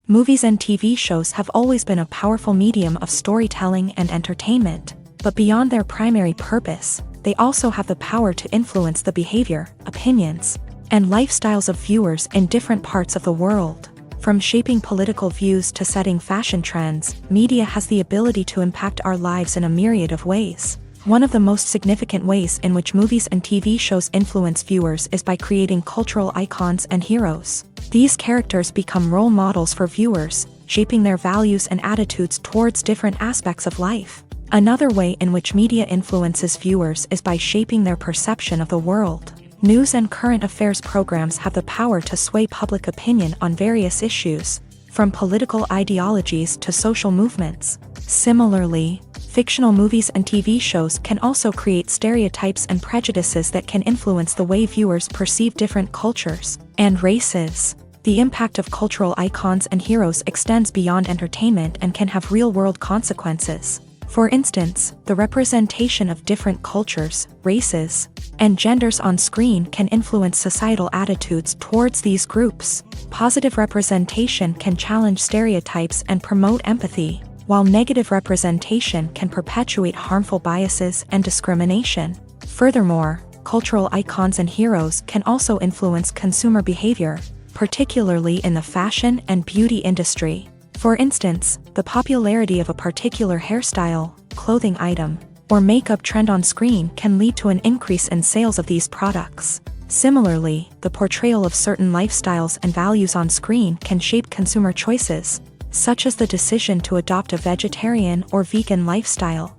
Movies and TV shows have always been a powerful medium of storytelling and entertainment, but beyond their primary purpose, they also have the power to influence the behavior, opinions, and lifestyles of viewers in different parts of the world. From shaping political views to setting fashion trends, media has the ability to impact our lives in a myriad of ways. One of the most significant ways in which movies and TV shows influence viewers is by creating cultural icons and heroes. These characters become role models for viewers, shaping their values and attitudes towards different aspects of life. Another way in which media influences viewers is by shaping their perception of the world. News and current affairs programs have the power to sway public opinion on various issues, from political ideologies to social movements. Similarly, fictional movies and TV shows can also create stereotypes and prejudices that can influence the way viewers perceive different cultures and races. The impact of cultural icons and heroes extends beyond entertainment and can have real-world consequences. For instance, the representation of different cultures, races, and genders on screen can influence societal attitudes towards these groups. Positive representation can challenge stereotypes and promote empathy, while negative representation can perpetuate harmful biases and discrimination. Furthermore, cultural icons and heroes can also influence consumer behavior, particularly in the fashion and beauty industry. For instance, the popularity of a particular hairstyle, clothing item, or makeup trend on screen can lead to an increase in sales of these products. Similarly, the portrayal of certain lifestyles and values on screen can shape consumer choices, such as the decision to adopt a vegetarian or vegan lifestyle.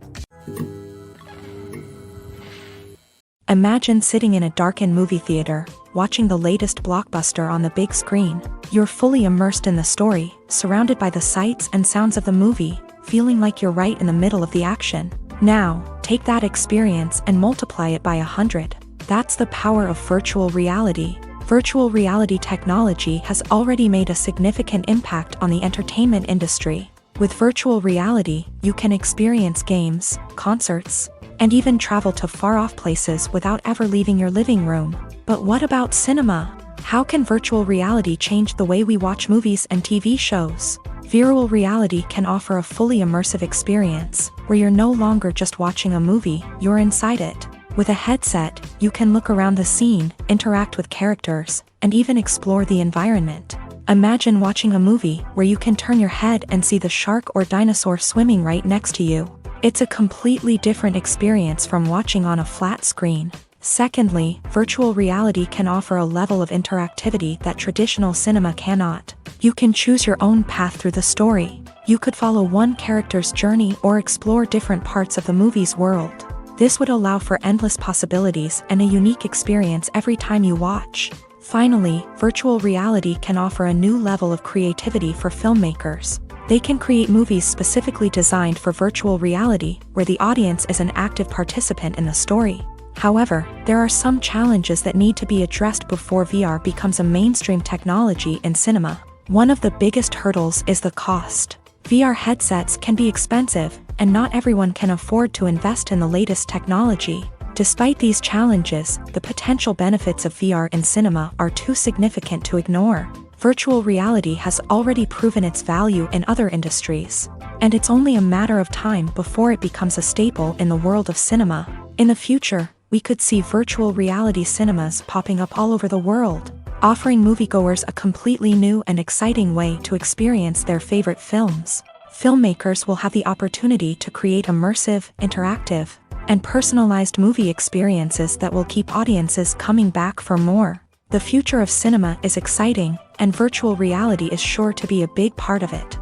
Imagine sitting in a darkened movie theater, watching the latest blockbuster on the big screen. You're fully immersed in the story, surrounded by the sights and sounds of the movie, feeling like you're right in the middle of the action. Now, take that experience and multiply it by 100. That's the power of virtual reality. Virtual reality technology has already made a significant impact on the entertainment industry. With virtual reality, you can experience games, concerts, and even travel to far-off places without ever leaving your living room. But what about cinema? How can virtual reality change the way we watch movies and TV shows? Virtual reality can offer a fully immersive experience, where you're no longer just watching a movie, you're inside it. With a headset, you can look around the scene, interact with characters, and even explore the environment. Imagine watching a movie where you can turn your head and see the shark or dinosaur swimming right next to you. It's a completely different experience from watching on a flat screen. Secondly, virtual reality can offer a level of interactivity that traditional cinema cannot. You can choose your own path through the story. You could follow one character's journey or explore different parts of the movie's world. This would allow for endless possibilities and a unique experience every time you watch. Finally, virtual reality can offer a new level of creativity for filmmakers. They can create movies specifically designed for virtual reality, where the audience is an active participant in the story. However, there are some challenges that need to be addressed before VR becomes a mainstream technology in cinema. One of the biggest hurdles is the cost. VR headsets can be expensive, and not everyone can afford to invest in the latest technology. Despite these challenges, the potential benefits of VR in cinema are too significant to ignore. Virtual reality has already proven its value in other industries, and it's only a matter of time before it becomes a staple in the world of cinema. In the future, we could see virtual reality cinemas popping up all over the world, offering moviegoers a completely new and exciting way to experience their favorite films. Filmmakers will have the opportunity to create immersive, interactive, and personalized movie experiences that will keep audiences coming back for more. The future of cinema is exciting, and virtual reality is sure to be a big part of it.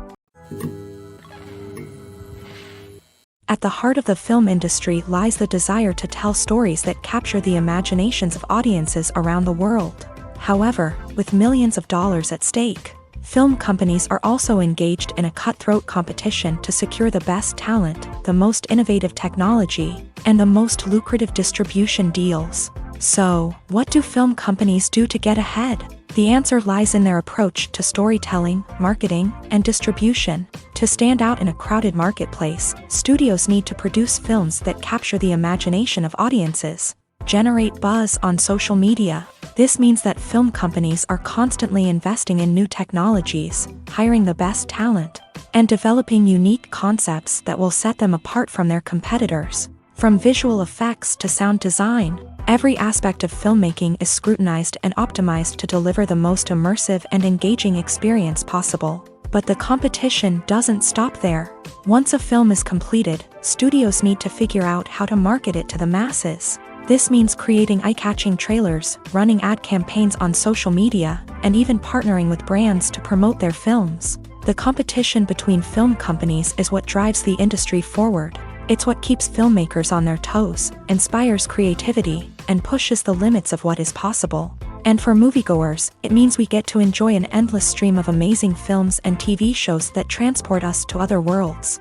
At the heart of the film industry lies the desire to tell stories that capture the imaginations of audiences around the world. However, with millions of dollars at stake, film companies are also engaged in a cutthroat competition to secure the best talent, the most innovative technology, and the most lucrative distribution deals. So, what do film companies do to get ahead? The answer lies in their approach to storytelling, marketing, and distribution. To stand out in a crowded marketplace, studios need to produce films that capture the imagination of audiences, generate buzz on social media. This means that film companies are constantly investing in new technologies, hiring the best talent, and developing unique concepts that will set them apart from their competitors. From visual effects to sound design, every aspect of filmmaking is scrutinized and optimized to deliver the most immersive and engaging experience possible. But the competition doesn't stop there. Once a film is completed, studios need to figure out how to market it to the masses. This means creating eye-catching trailers, running ad campaigns on social media, and even partnering with brands to promote their films. The competition between film companies is what drives the industry forward. It's what keeps filmmakers on their toes, inspires creativity, and pushes the limits of what is possible. And for moviegoers, it means we get to enjoy an endless stream of amazing films and TV shows that transport us to other worlds.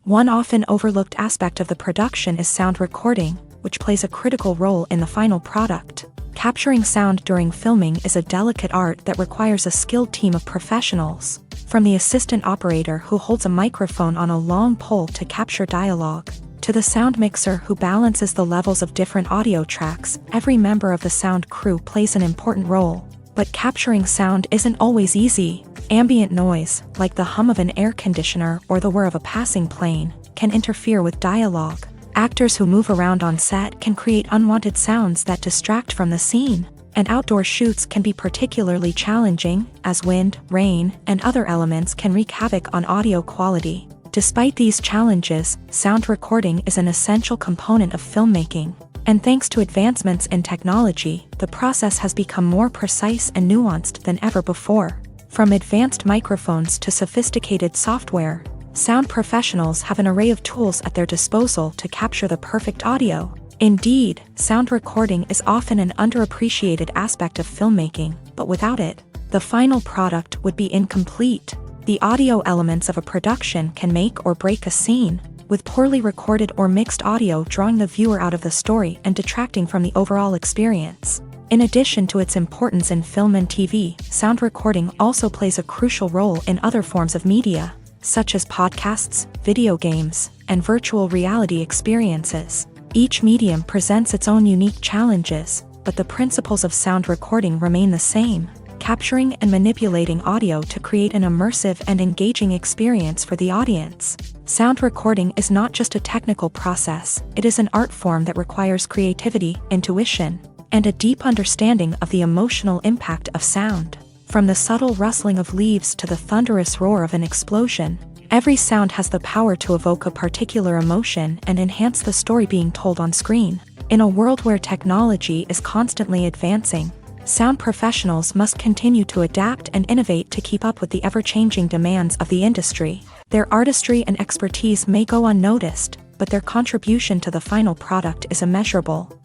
One often overlooked aspect of the production is sound recording, which plays a critical role in the final product. Capturing sound during filming is a delicate art that requires a skilled team of professionals. From the assistant operator who holds a microphone on a long pole to capture dialogue, to the sound mixer who balances the levels of different audio tracks, every member of the sound crew plays an important role. But capturing sound isn't always easy. Ambient noise, like the hum of an air conditioner or the whir of a passing plane, can interfere with dialogue. Actors who move around on set can create unwanted sounds that distract from the scene. And outdoor shoots can be particularly challenging, as wind, rain, and other elements can wreak havoc on audio quality. Despite these challenges, sound recording is an essential component of filmmaking. And thanks to advancements in technology, the process has become more precise and nuanced than ever before. From advanced microphones to sophisticated software, sound professionals have an array of tools at their disposal to capture the perfect audio. Indeed, sound recording is often an underappreciated aspect of filmmaking, but without it, the final product would be incomplete. The audio elements of a production can make or break a scene, with poorly recorded or mixed audio drawing the viewer out of the story and detracting from the overall experience. In addition to its importance in film and TV, sound recording also plays a crucial role in other forms of media, such as podcasts, video games, and virtual reality experiences. Each medium presents its own unique challenges, but the principles of sound recording remain the same: capturing and manipulating audio to create an immersive and engaging experience for the audience. Sound recording is not just a technical process, it is an art form that requires creativity, intuition, and a deep understanding of the emotional impact of sound. From the subtle rustling of leaves to the thunderous roar of an explosion, every sound has the power to evoke a particular emotion and enhance the story being told on screen. In a world where technology is constantly advancing, sound professionals must continue to adapt and innovate to keep up with the ever-changing demands of the industry. Their artistry and expertise may go unnoticed, but their contribution to the final product is immeasurable.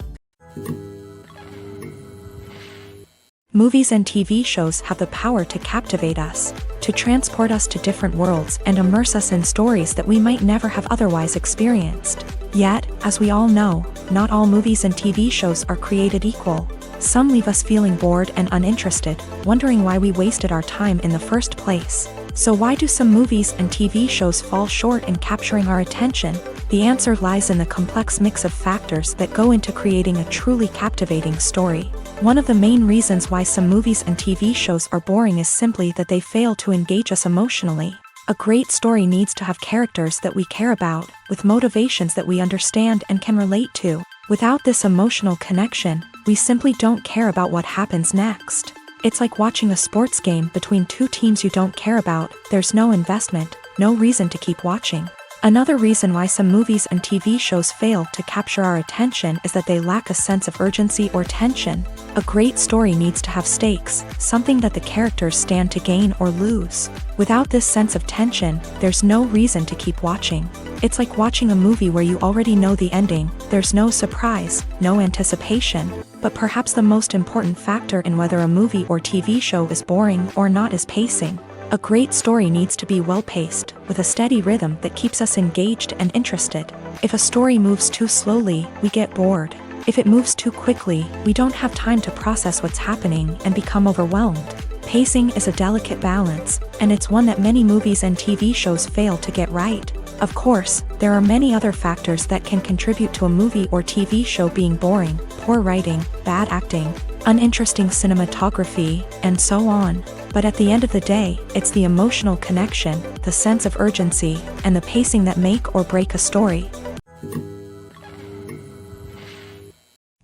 Movies and TV shows have the power to captivate us, to transport us to different worlds and immerse us in stories that we might never have otherwise experienced. Yet, as we all know, not all movies and TV shows are created equal. Some leave us feeling bored and uninterested, wondering why we wasted our time in the first place. So why do some movies and TV shows fall short in capturing our attention? The answer lies in the complex mix of factors that go into creating a truly captivating story. One of the main reasons why some movies and TV shows are boring is simply that they fail to engage us emotionally. A great story needs to have characters that we care about, with motivations that we understand and can relate to. Without this emotional connection, we simply don't care about what happens next. It's like watching a sports game between two teams you don't care about. There's no investment, no reason to keep watching. Another reason why some movies and TV shows fail to capture our attention is that they lack a sense of urgency or tension. A great story needs to have stakes, something that the characters stand to gain or lose. Without this sense of tension, there's no reason to keep watching. It's like watching a movie where you already know the ending. There's no surprise, no anticipation. But perhaps the most important factor in whether a movie or TV show is boring or not is pacing. A great story needs to be well-paced, with a steady rhythm that keeps us engaged and interested. If a story moves too slowly, we get bored. If it moves too quickly, we don't have time to process what's happening and become overwhelmed. Pacing is a delicate balance, and it's one that many movies and TV shows fail to get right. Of course, there are many other factors that can contribute to a movie or TV show being boring: poor writing, bad acting, uninteresting cinematography, and so on. But at the end of the day, it's the emotional connection, the sense of urgency, and the pacing that make or break a story.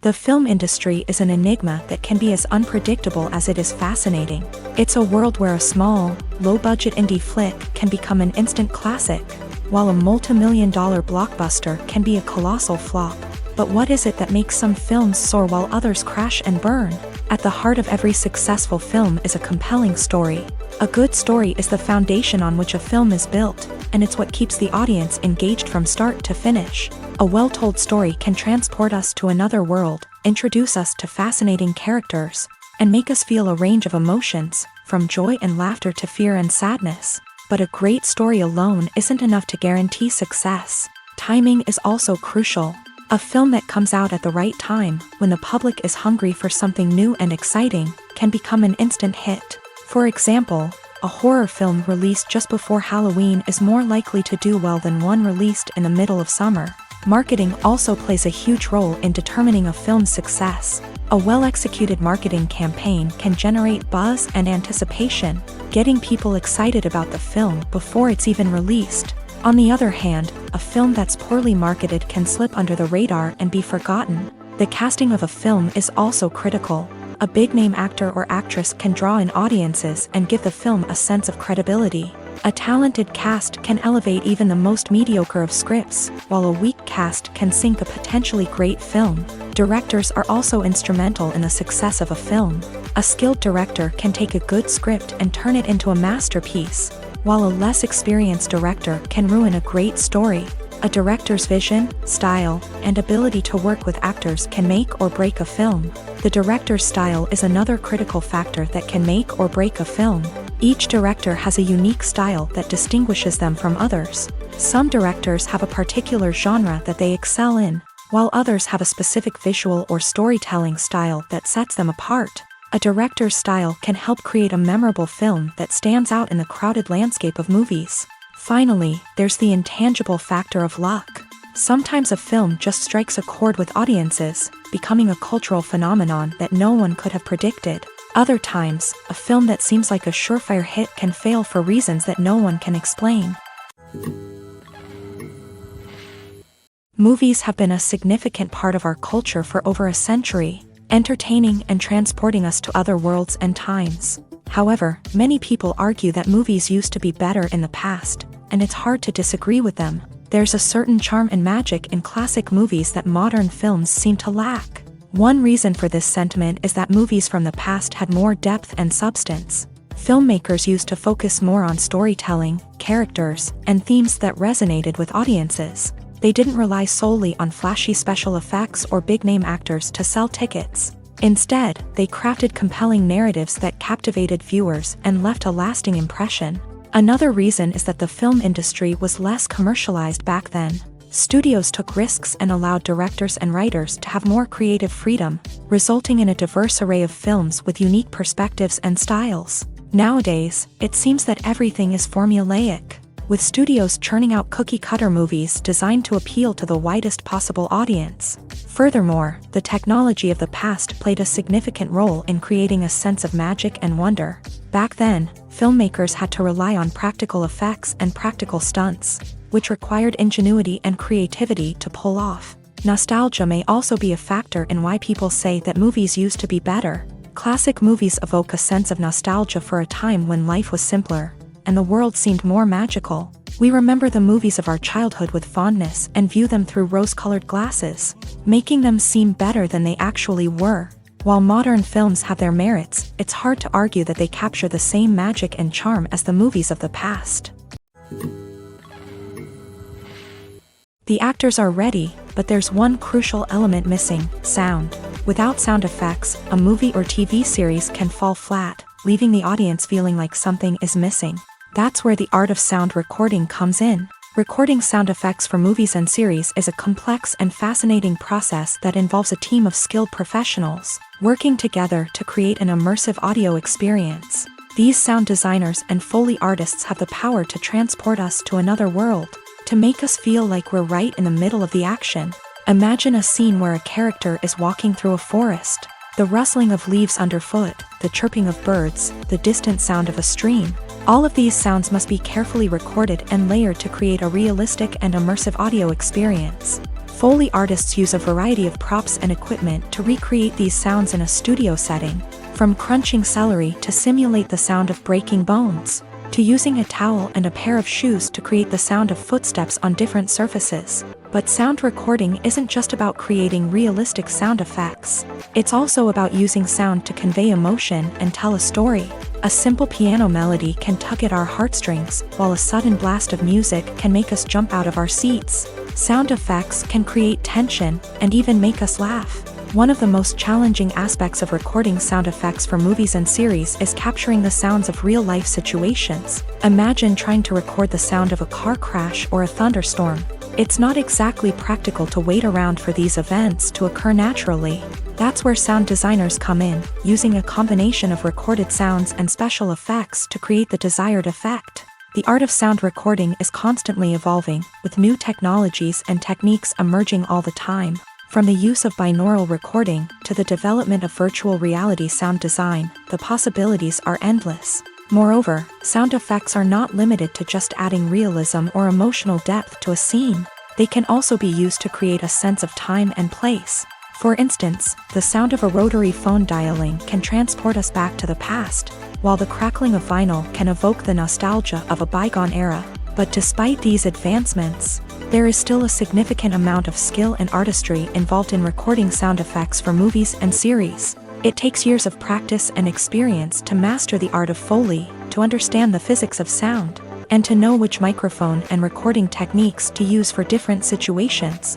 The film industry is an enigma that can be as unpredictable as it is fascinating. It's a world where a small, low-budget indie flick can become an instant classic, while a multi-million-dollar blockbuster can be a colossal flop. But what is it that makes some films soar while others crash and burn? At the heart of every successful film is a compelling story. A good story is the foundation on which a film is built, and it's what keeps the audience engaged from start to finish. A well-told story can transport us to another world, introduce us to fascinating characters, and make us feel a range of emotions, from joy and laughter to fear and sadness. But a great story alone isn't enough to guarantee success. Timing is also crucial. A film that comes out at the right time, when the public is hungry for something new and exciting, can become an instant hit. For example, a horror film released just before Halloween is more likely to do well than one released in the middle of summer. Marketing also plays a huge role in determining a film's success. A well-executed marketing campaign can generate buzz and anticipation, getting people excited about the film before it's even released. On the other hand, a film that's poorly marketed can slip under the radar and be forgotten. The casting of a film is also critical. A big-name actor or actress can draw in audiences and give the film a sense of credibility. A talented cast can elevate even the most mediocre of scripts, while a weak cast can sink a potentially great film. Directors are also instrumental in the success of a film. A skilled director can take a good script and turn it into a masterpiece, while a less experienced director can ruin a great story. A director's vision, style, and ability to work with actors can make or break a film. The director's style is another critical factor that can make or break a film. Each director has a unique style that distinguishes them from others. Some directors have a particular genre that they excel in, while others have a specific visual or storytelling style that sets them apart. A director's style can help create a memorable film that stands out in the crowded landscape of movies. Finally, there's the intangible factor of luck. Sometimes a film just strikes a chord with audiences, becoming a cultural phenomenon that no one could have predicted. Other times, a film that seems like a surefire hit can fail for reasons that no one can explain. Movies have been a significant part of our culture for over a century, entertaining and transporting us to other worlds and times. However, many people argue that movies used to be better in the past, and it's hard to disagree with them. There's a certain charm and magic in classic movies that modern films seem to lack. One reason for this sentiment is that movies from the past had more depth and substance. Filmmakers used to focus more on storytelling, characters, and themes that resonated with audiences. They didn't rely solely on flashy special effects or big-name actors to sell tickets. Instead, they crafted compelling narratives that captivated viewers and left a lasting impression. Another reason is that the film industry was less commercialized back then. Studios took risks and allowed directors and writers to have more creative freedom, resulting in a diverse array of films with unique perspectives and styles. Nowadays, it seems that everything is formulaic, with studios churning out cookie-cutter movies designed to appeal to the widest possible audience. Furthermore, the technology of the past played a significant role in creating a sense of magic and wonder. Back then, filmmakers had to rely on practical effects and practical stunts, which required ingenuity and creativity to pull off. Nostalgia may also be a factor in why people say that movies used to be better. Classic movies evoke a sense of nostalgia for a time when life was simpler, and the world seemed more magical. We remember the movies of our childhood with fondness and view them through rose-colored glasses, making them seem better than they actually were. While modern films have their merits, it's hard to argue that they capture the same magic and charm as the movies of the past. The actors are ready, but there's one crucial element missing: sound. Without sound effects, a movie or TV series can fall flat, leaving the audience feeling like something is missing. That's where the art of sound recording comes in. Recording sound effects for movies and series is a complex and fascinating process that involves a team of skilled professionals working together to create an immersive audio experience. These sound designers and Foley artists have the power to transport us to another world, to make us feel like we're right in the middle of the action. Imagine a scene where a character is walking through a forest. The rustling of leaves underfoot, the chirping of birds, the distant sound of a stream. All of these sounds must be carefully recorded and layered to create a realistic and immersive audio experience. Foley artists use a variety of props and equipment to recreate these sounds in a studio setting, from crunching celery to simulate the sound of breaking bones, to using a towel and a pair of shoes to create the sound of footsteps on different surfaces. But sound recording isn't just about creating realistic sound effects. It's also about using sound to convey emotion and tell a story. A simple piano melody can tug at our heartstrings, while a sudden blast of music can make us jump out of our seats. Sound effects can create tension and even make us laugh. One of the most challenging aspects of recording sound effects for movies and series is capturing the sounds of real-life situations. Imagine trying to record the sound of a car crash or a thunderstorm. It's not exactly practical to wait around for these events to occur naturally. That's where sound designers come in, using a combination of recorded sounds and special effects to create the desired effect. The art of sound recording is constantly evolving, with new technologies and techniques emerging all the time. From the use of binaural recording to the development of virtual reality sound design, the possibilities are endless. Moreover, sound effects are not limited to just adding realism or emotional depth to a scene. They can also be used to create a sense of time and place. For instance, the sound of a rotary phone dialing can transport us back to the past, while the crackling of vinyl can evoke the nostalgia of a bygone era. But despite these advancements, there is still a significant amount of skill and artistry involved in recording sound effects for movies and series. It takes years of practice and experience to master the art of Foley, to understand the physics of sound, and to know which microphone and recording techniques to use for different situations.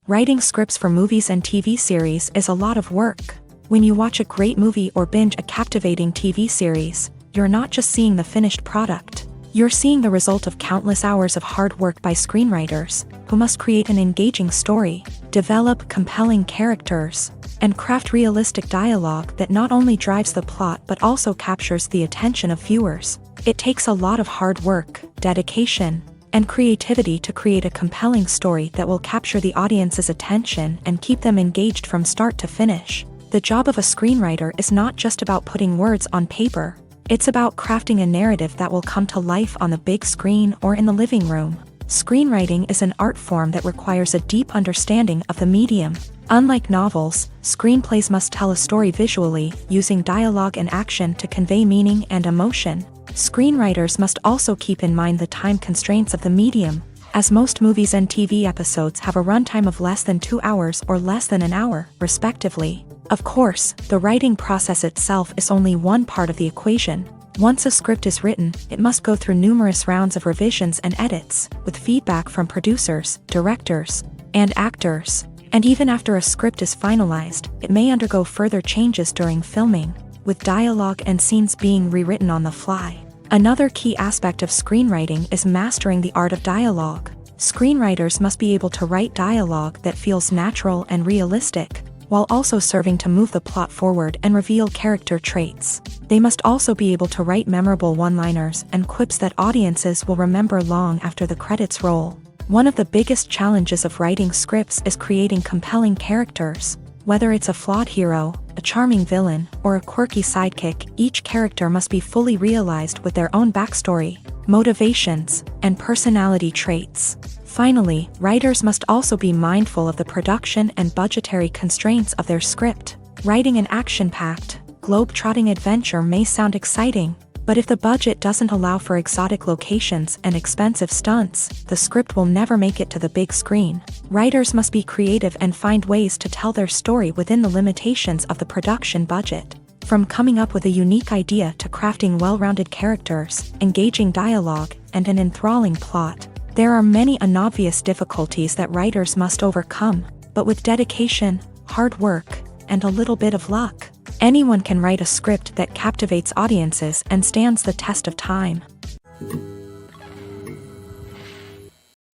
Writing scripts for movies and TV series is a lot of work. When you watch a great movie or binge a captivating TV series, you're not just seeing the finished product. You're seeing the result of countless hours of hard work by screenwriters, who must create an engaging story, develop compelling characters, and craft realistic dialogue that not only drives the plot but also captures the attention of viewers. It takes a lot of hard work, dedication, and creativity to create a compelling story that will capture the audience's attention and keep them engaged from start to finish. The job of a screenwriter is not just about putting words on paper. It's about crafting a narrative that will come to life on the big screen or in the living room. Screenwriting is an art form that requires a deep understanding of the medium. Unlike novels, screenplays must tell a story visually, using dialogue and action to convey meaning and emotion. Screenwriters must also keep in mind the time constraints of the medium, as most movies and TV episodes have a runtime of less than 2 hours or less than an hour, respectively. Of course, the writing process itself is only one part of the equation. Once a script is written, it must go through numerous rounds of revisions and edits, with feedback from producers, directors, and actors. And even after a script is finalized, it may undergo further changes during filming, with dialogue and scenes being rewritten on the fly. Another key aspect of screenwriting is mastering the art of dialogue. Screenwriters must be able to write dialogue that feels natural and realistic, while also serving to move the plot forward and reveal character traits. They must also be able to write memorable one-liners and quips that audiences will remember long after the credits roll. One of the biggest challenges of writing scripts is creating compelling characters. Whether it's a flawed hero, a charming villain, or a quirky sidekick, each character must be fully realized with their own backstory, motivations, and personality traits. Finally, writers must also be mindful of the production and budgetary constraints of their script. Writing an action-packed, globe-trotting adventure may sound exciting, but if the budget doesn't allow for exotic locations and expensive stunts, the script will never make it to the big screen. Writers must be creative and find ways to tell their story within the limitations of the production budget. From coming up with a unique idea to crafting well-rounded characters, engaging dialogue, and an enthralling plot, there are many unobvious difficulties that writers must overcome, but with dedication, hard work, and a little bit of luck, anyone can write a script that captivates audiences and stands the test of time.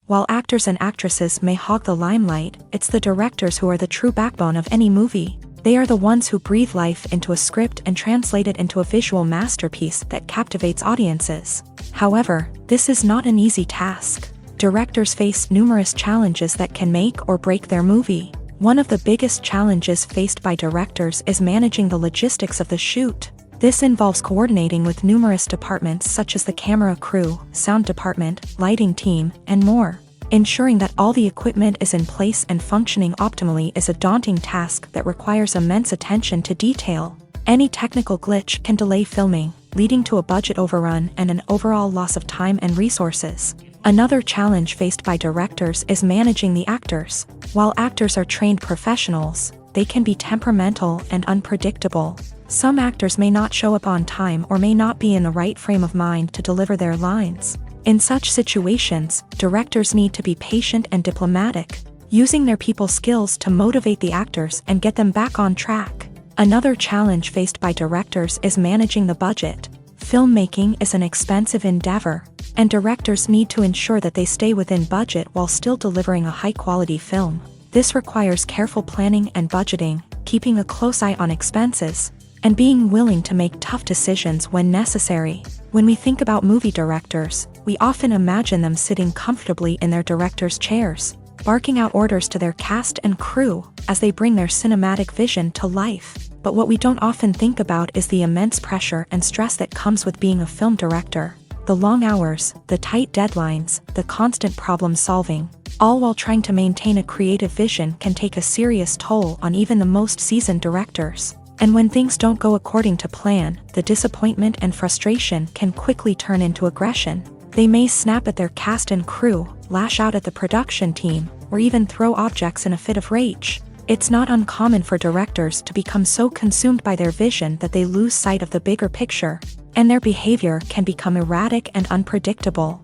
While actors and actresses may hog the limelight, it's the directors who are the true backbone of any movie. They are the ones who breathe life into a script and translate it into a visual masterpiece that captivates audiences. However, this is not an easy task. Directors face numerous challenges that can make or break their movie. One of the biggest challenges faced by directors is managing the logistics of the shoot. This involves coordinating with numerous departments such as the camera crew, sound department, lighting team, and more. Ensuring that all the equipment is in place and functioning optimally is a daunting task that requires immense attention to detail. Any technical glitch can delay filming, leading to a budget overrun and an overall loss of time and resources. Another challenge faced by directors is managing the actors. While actors are trained professionals, they can be temperamental and unpredictable. Some actors may not show up on time or may not be in the right frame of mind to deliver their lines. In such situations, directors need to be patient and diplomatic, using their people skills to motivate the actors and get them back on track. Another challenge faced by directors is managing the budget. Filmmaking is an expensive endeavor, and directors need to ensure that they stay within budget while still delivering a high-quality film. This requires careful planning and budgeting, keeping a close eye on expenses, and being willing to make tough decisions when necessary. When we think about movie directors, we often imagine them sitting comfortably in their director's chairs, barking out orders to their cast and crew as they bring their cinematic vision to life. But what we don't often think about is the immense pressure and stress that comes with being a film director. The long hours, the tight deadlines, the constant problem solving, all while trying to maintain a creative vision can take a serious toll on even the most seasoned directors. And when things don't go according to plan, the disappointment and frustration can quickly turn into aggression. They may snap at their cast and crew, lash out at the production team, or even throw objects in a fit of rage. It's not uncommon for directors to become so consumed by their vision that they lose sight of the bigger picture, and their behavior can become erratic and unpredictable.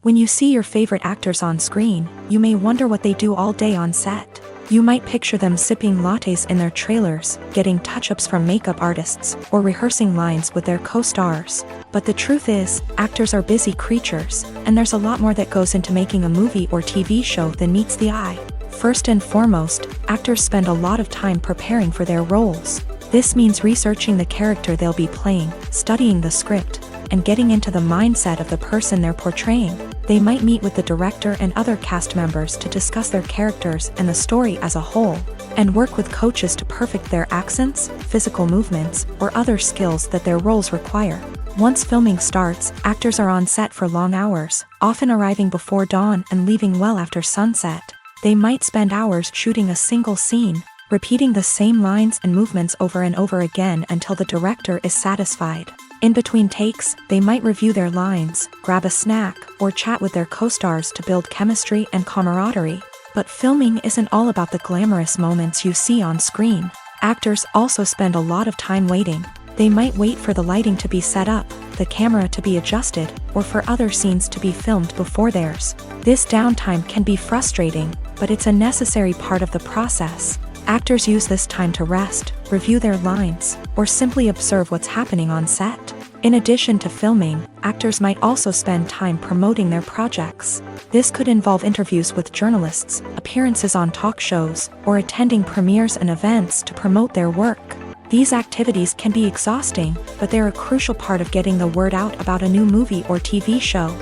When you see your favorite actors on screen, you may wonder what they do all day on set. You might picture them sipping lattes in their trailers, getting touch-ups from makeup artists, or rehearsing lines with their co-stars. But the truth is, actors are busy creatures, and there's a lot more that goes into making a movie or TV show than meets the eye. First and foremost, actors spend a lot of time preparing for their roles. This means researching the character they'll be playing, studying the script, and getting into the mindset of the person they're portraying. They might meet with the director and other cast members to discuss their characters and the story as a whole, and work with coaches to perfect their accents, physical movements, or other skills that their roles require. Once filming starts, actors are on set for long hours, often arriving before dawn and leaving well after sunset. They might spend hours shooting a single scene, repeating the same lines and movements over and over again until the director is satisfied. In between takes, they might review their lines, grab a snack, or chat with their co-stars to build chemistry and camaraderie. But filming isn't all about the glamorous moments you see on screen. Actors also spend a lot of time waiting. They might wait for the lighting to be set up, the camera to be adjusted, or for other scenes to be filmed before theirs. This downtime can be frustrating, but it's a necessary part of the process. Actors use this time to rest, review their lines, or simply observe what's happening on set. In addition to filming, actors might also spend time promoting their projects. This could involve interviews with journalists, appearances on talk shows, or attending premieres and events to promote their work. These activities can be exhausting, but they're a crucial part of getting the word out about a new movie or TV show.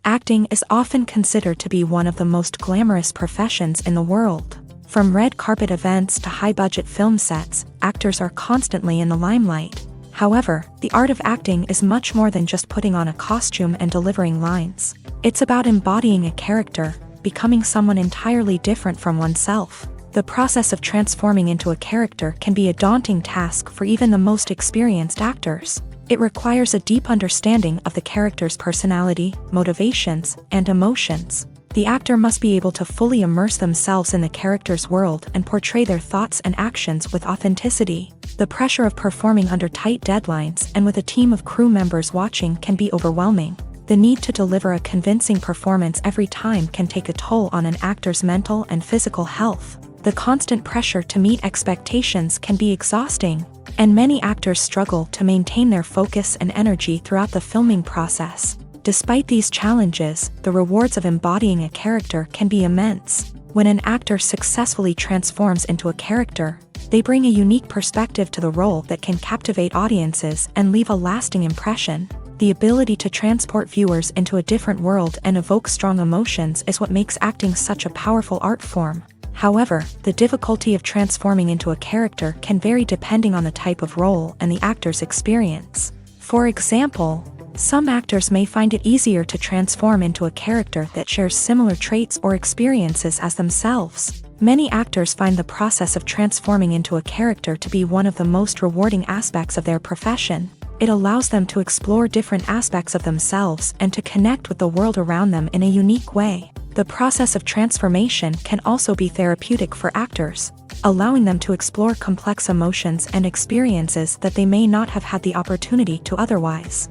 Acting is often considered to be one of the most glamorous professions in the world. From red carpet events to high-budget film sets, actors are constantly in the limelight. However, the art of acting is much more than just putting on a costume and delivering lines. It's about embodying a character, becoming someone entirely different from oneself. The process of transforming into a character can be a daunting task for even the most experienced actors. It requires a deep understanding of the character's personality, motivations, and emotions. The actor must be able to fully immerse themselves in the character's world and portray their thoughts and actions with authenticity. The pressure of performing under tight deadlines and with a team of crew members watching can be overwhelming. The need to deliver a convincing performance every time can take a toll on an actor's mental and physical health. The constant pressure to meet expectations can be exhausting, and many actors struggle to maintain their focus and energy throughout the filming process. Despite these challenges, the rewards of embodying a character can be immense. When an actor successfully transforms into a character, they bring a unique perspective to the role that can captivate audiences and leave a lasting impression. The ability to transport viewers into a different world and evoke strong emotions is what makes acting such a powerful art form. However, the difficulty of transforming into a character can vary depending on the type of role and the actor's experience. For example, some actors may find it easier to transform into a character that shares similar traits or experiences as themselves. Many actors find the process of transforming into a character to be one of the most rewarding aspects of their profession. It allows them to explore different aspects of themselves and to connect with the world around them in a unique way. The process of transformation can also be therapeutic for actors, allowing them to explore complex emotions and experiences that they may not have had the opportunity to otherwise.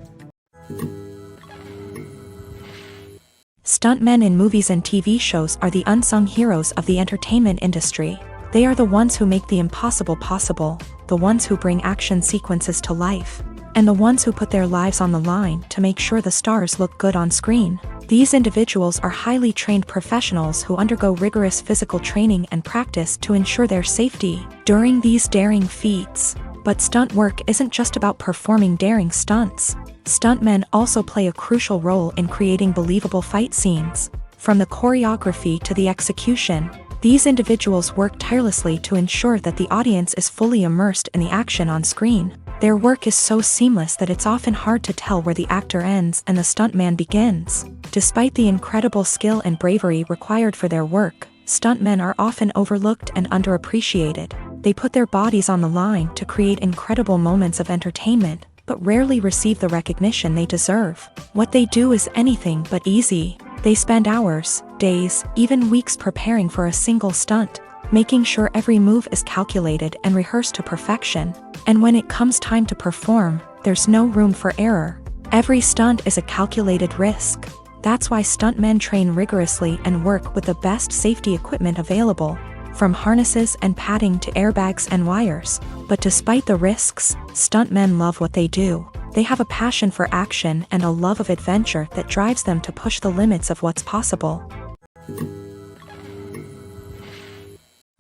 Stuntmen in movies and TV shows are the unsung heroes of the entertainment industry. They are the ones who make the impossible possible, the ones who bring action sequences to life, and the ones who put their lives on the line to make sure the stars look good on screen. These individuals are highly trained professionals who undergo rigorous physical training and practice to ensure their safety during these daring feats. But stunt work isn't just about performing daring stunts. Stuntmen also play a crucial role in creating believable fight scenes. From the choreography to the execution, these individuals work tirelessly to ensure that the audience is fully immersed in the action on screen. Their work is so seamless that it's often hard to tell where the actor ends and the stuntman begins. Despite the incredible skill and bravery required for their work, stuntmen are often overlooked and underappreciated. They put their bodies on the line to create incredible moments of entertainment, but rarely receive the recognition they deserve. What they do is anything but easy. They spend hours, days, even weeks preparing for a single stunt, making sure every move is calculated and rehearsed to perfection. And when it comes time to perform, there's no room for error. Every stunt is a calculated risk. That's why stuntmen train rigorously and work with the best safety equipment available, from harnesses and padding to airbags and wires. But despite the risks, stuntmen love what they do. They have a passion for action and a love of adventure that drives them to push the limits of what's possible.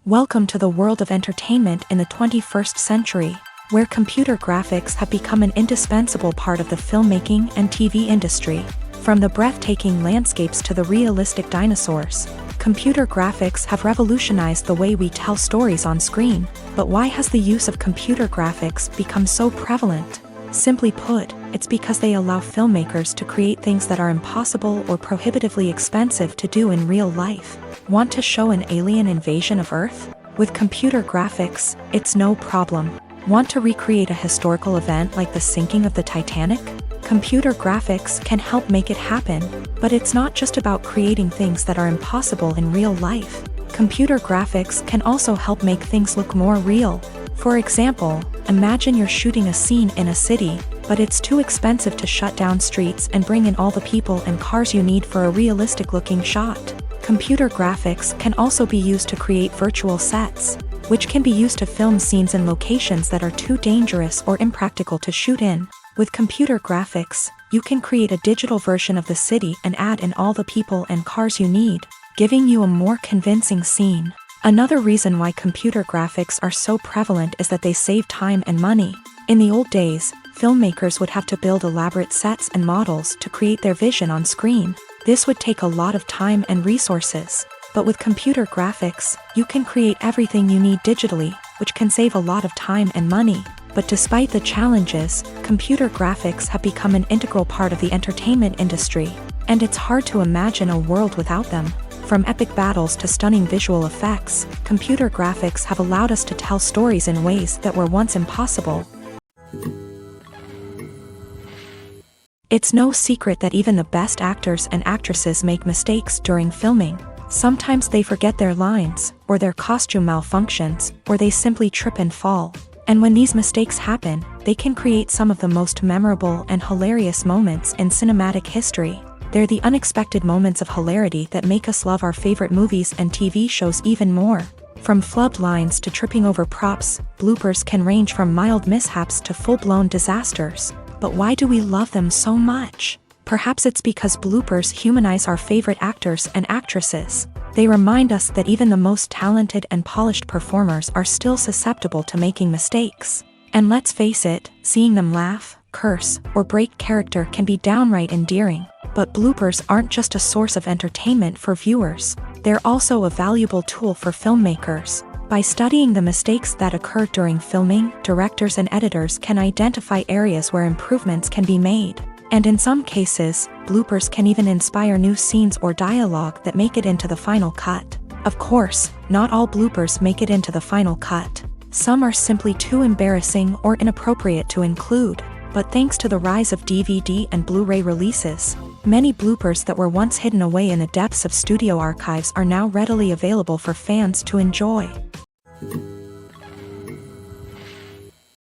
Welcome to the world of entertainment in the 21st century, where computer graphics have become an indispensable part of the filmmaking and TV industry. From the breathtaking landscapes to the realistic dinosaurs, computer graphics have revolutionized the way we tell stories on screen. But why has the use of computer graphics become so prevalent? Simply put, it's because they allow filmmakers to create things that are impossible or prohibitively expensive to do in real life. Want to show an alien invasion of Earth? With computer graphics, it's no problem. Want to recreate a historical event like the sinking of the Titanic? Computer graphics can help make it happen, but it's not just about creating things that are impossible in real life. Computer graphics can also help make things look more real. For example, imagine you're shooting a scene in a city, but it's too expensive to shut down streets and bring in all the people and cars you need for a realistic-looking shot. Computer graphics can also be used to create virtual sets, which can be used to film scenes in locations that are too dangerous or impractical to shoot in. With computer graphics, you can create a digital version of the city and add in all the people and cars you need, giving you a more convincing scene. Another reason why computer graphics are so prevalent is that they save time and money. In the old days, filmmakers would have to build elaborate sets and models to create their vision on screen. This would take a lot of time and resources. But with computer graphics, you can create everything you need digitally, which can save a lot of time and money. But despite the challenges, computer graphics have become an integral part of the entertainment industry, and it's hard to imagine a world without them. From epic battles to stunning visual effects, computer graphics have allowed us to tell stories in ways that were once impossible. It's no secret that even the best actors and actresses make mistakes during filming. Sometimes they forget their lines, or their costume malfunctions, or they simply trip and fall. And when these mistakes happen, they can create some of the most memorable and hilarious moments in cinematic history. They're the unexpected moments of hilarity that make us love our favorite movies and TV shows even more. From flubbed lines to tripping over props, bloopers can range from mild mishaps to full-blown disasters. But why do we love them so much? Perhaps it's because bloopers humanize our favorite actors and actresses. They remind us that even the most talented and polished performers are still susceptible to making mistakes. And let's face it, seeing them laugh, curse, or break character can be downright endearing. But bloopers aren't just a source of entertainment for viewers. They're also a valuable tool for filmmakers. By studying the mistakes that occur during filming, directors and editors can identify areas where improvements can be made. And in some cases, bloopers can even inspire new scenes or dialogue that make it into the final cut. Of course, not all bloopers make it into the final cut. Some are simply too embarrassing or inappropriate to include. But thanks to the rise of DVD and Blu-ray releases, many bloopers that were once hidden away in the depths of studio archives are now readily available for fans to enjoy.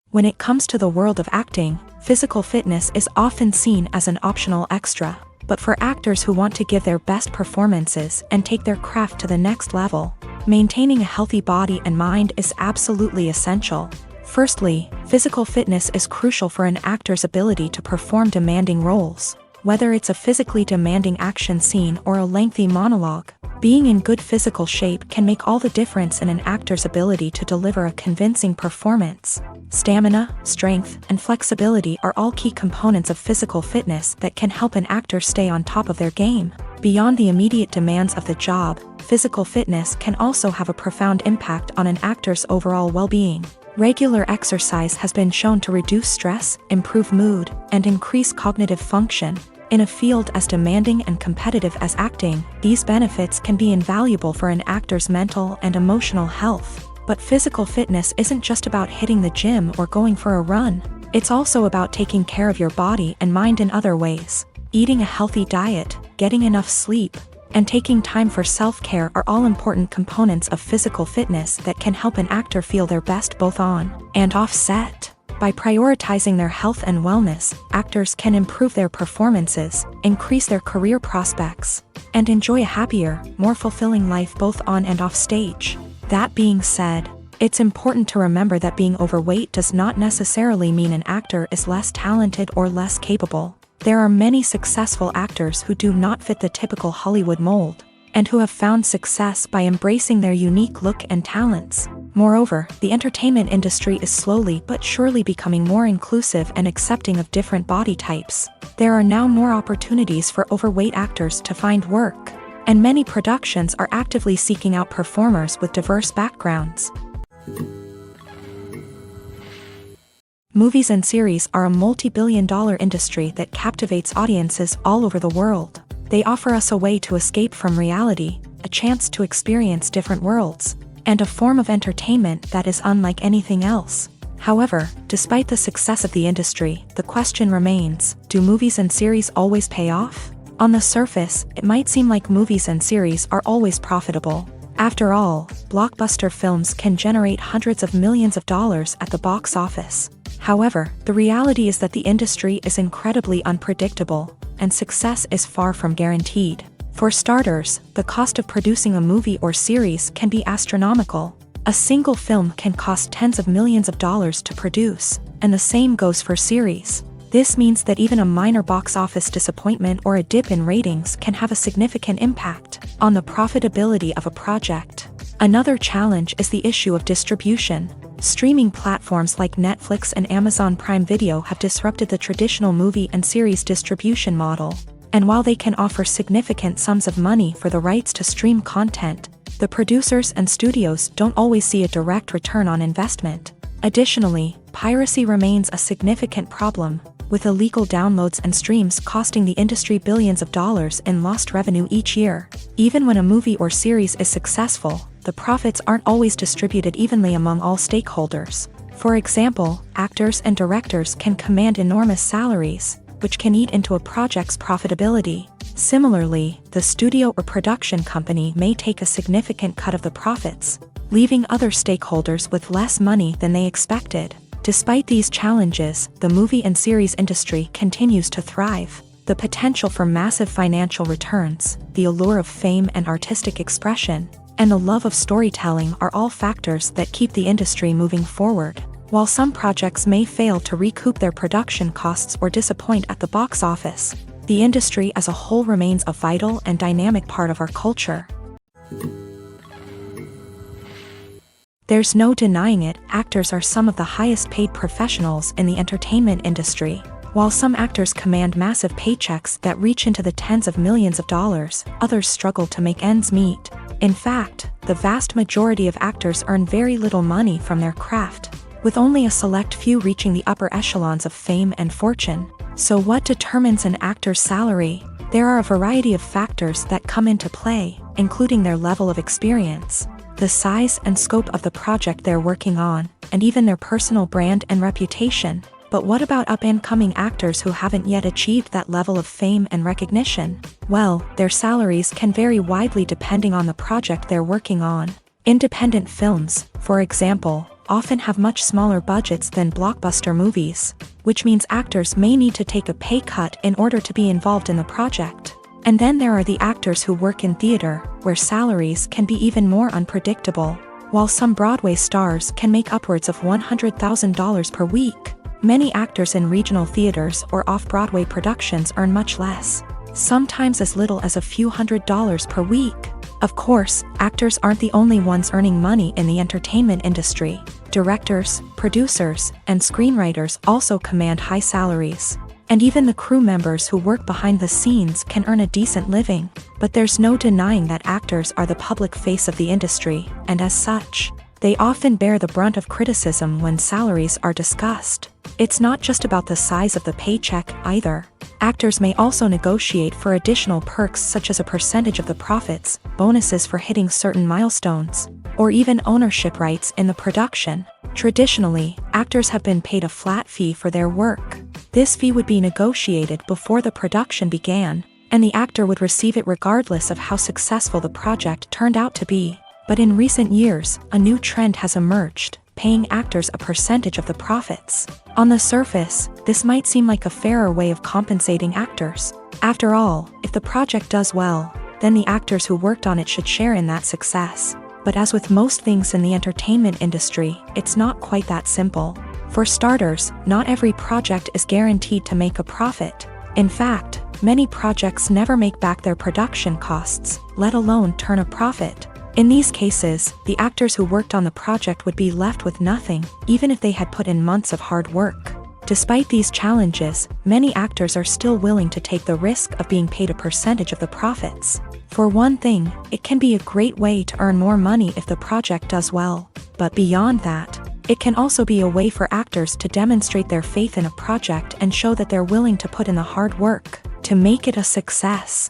When it comes to the world of acting, physical fitness is often seen as an optional extra. But for actors who want to give their best performances and take their craft to the next level, Maintaining a healthy body and mind is absolutely essential. Firstly, physical fitness is crucial for an actor's ability to perform demanding roles. Whether it's a physically demanding action scene or a lengthy monologue, being in good physical shape can make all the difference in an actor's ability to deliver a convincing performance. Stamina, strength, and flexibility are all key components of physical fitness that can help an actor stay on top of their game. Beyond the immediate demands of the job, physical fitness can also have a profound impact on an actor's overall well-being. Regular exercise has been shown to reduce stress, improve mood, and increase cognitive function. In a field as demanding and competitive as acting, these benefits can be invaluable for an actor's mental and emotional health. But physical fitness isn't just about hitting the gym or going for a run. It's also about taking care of your body and mind in other ways. Eating a healthy diet, getting enough sleep, and taking time for self-care are all important components of physical fitness that can help an actor feel their best both on and off set. By prioritizing their health and wellness, actors can improve their performances, increase their career prospects, and enjoy a happier, more fulfilling life both on and off stage. That being said, it's important to remember that being overweight does not necessarily mean an actor is less talented or less capable. There are many successful actors who do not fit the typical Hollywood mold, and who have found success by embracing their unique look and talents. Moreover, the entertainment industry is slowly but surely becoming more inclusive and accepting of different body types. There are now more opportunities for overweight actors to find work, and many productions are actively seeking out performers with diverse backgrounds. Movies and series are a multi-billion-dollar industry that captivates audiences all over the world. They offer us a way to escape from reality, a chance to experience different worlds, and a form of entertainment that is unlike anything else. However, despite the success of the industry, the question remains, do movies and series always pay off? On the surface, it might seem like movies and series are always profitable. After all, blockbuster films can generate hundreds of millions of dollars at the box office. However, the reality is that the industry is incredibly unpredictable, and success is far from guaranteed. For starters, the cost of producing a movie or series can be astronomical. A single film can cost tens of millions of dollars to produce, and the same goes for series. This means that even a minor box office disappointment or a dip in ratings can have a significant impact on the profitability of a project. Another challenge is the issue of distribution. Streaming platforms like Netflix and Amazon Prime Video have disrupted the traditional movie and series distribution model. And while they can offer significant sums of money for the rights to stream content, the producers and studios don't always see a direct return on investment. Additionally, piracy remains a significant problem, with illegal downloads and streams costing the industry billions of dollars in lost revenue each year. Even when a movie or series is successful, the profits aren't always distributed evenly among all stakeholders. For example, actors and directors can command enormous salaries, which can eat into a project's profitability. Similarly, the studio or production company may take a significant cut of the profits, leaving other stakeholders with less money than they expected. Despite these challenges, the movie and series industry continues to thrive. The potential for massive financial returns, the allure of fame and artistic expression, and the love of storytelling are all factors that keep the industry moving forward. While some projects may fail to recoup their production costs or disappoint at the box office, the industry as a whole remains a vital and dynamic part of our culture. There's no denying it, actors are some of the highest paid professionals in the entertainment industry. While some actors command massive paychecks that reach into the tens of millions of dollars, others struggle to make ends meet. In fact, the vast majority of actors earn very little money from their craft, with only a select few reaching the upper echelons of fame and fortune. So what determines an actor's salary? There are a variety of factors that come into play, including their level of experience, the size and scope of the project they're working on, and even their personal brand and reputation. But what about up-and-coming actors who haven't yet achieved that level of fame and recognition? Well, their salaries can vary widely depending on the project they're working on. Independent films, for example, often have much smaller budgets than blockbuster movies, which means actors may need to take a pay cut in order to be involved in the project. And then there are the actors who work in theater, where salaries can be even more unpredictable. While some Broadway stars can make upwards of $100,000 per week, many actors in regional theaters or off-Broadway productions earn much less, sometimes as little as a few $100s per week. Of course, actors aren't the only ones earning money in the entertainment industry. Directors, producers, and screenwriters also command high salaries. And even the crew members who work behind the scenes can earn a decent living. But there's no denying that actors are the public face of the industry, and as such, they often bear the brunt of criticism when salaries are discussed. It's not just about the size of the paycheck, either. Actors may also negotiate for additional perks such as a percentage of the profits, bonuses for hitting certain milestones, or even ownership rights in the production. Traditionally, actors have been paid a flat fee for their work. This fee would be negotiated before the production began, and the actor would receive it regardless of how successful the project turned out to be. But in recent years, a new trend has emerged, paying actors a percentage of the profits. On the surface, this might seem like a fairer way of compensating actors. After all, if the project does well, then the actors who worked on it should share in that success. But as with most things in the entertainment industry, it's not quite that simple. For starters, not every project is guaranteed to make a profit. In fact, many projects never make back their production costs, let alone turn a profit. In these cases, the actors who worked on the project would be left with nothing, even if they had put in months of hard work. Despite these challenges, many actors are still willing to take the risk of being paid a percentage of the profits. For one thing, it can be a great way to earn more money if the project does well. But beyond that, it can also be a way for actors to demonstrate their faith in a project and show that they're willing to put in the hard work to make it a success.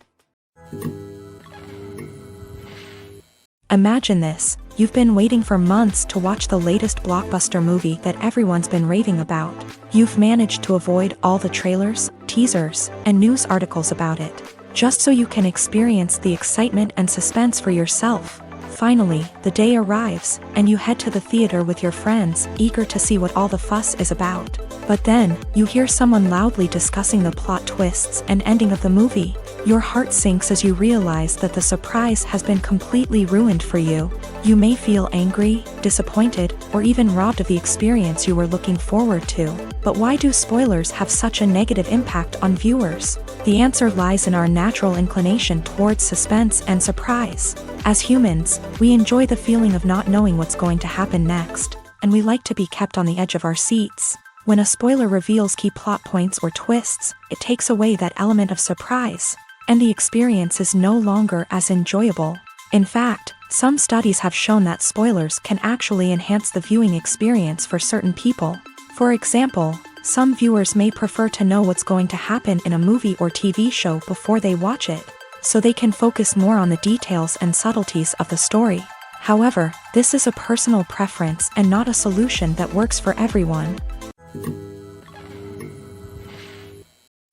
Imagine this: you've been waiting for months to watch the latest blockbuster movie that everyone's been raving about. You've managed to avoid all the trailers, teasers, and news articles about it, just so you can experience the excitement and suspense for yourself. Finally, the day arrives, and you head to the theater with your friends, eager to see what all the fuss is about. But then, you hear someone loudly discussing the plot twists and ending of the movie. Your heart sinks as you realize that the surprise has been completely ruined for you. You may feel angry, disappointed, or even robbed of the experience you were looking forward to. But why do spoilers have such a negative impact on viewers? The answer lies in our natural inclination towards suspense and surprise. As humans, we enjoy the feeling of not knowing what's going to happen next, and we like to be kept on the edge of our seats. When a spoiler reveals key plot points or twists, it takes away that element of surprise, and the experience is no longer as enjoyable. In fact, some studies have shown that spoilers can actually enhance the viewing experience for certain people. For example, some viewers may prefer to know what's going to happen in a movie or TV show before they watch it, so they can focus more on the details and subtleties of the story. However, this is a personal preference and not a solution that works for everyone.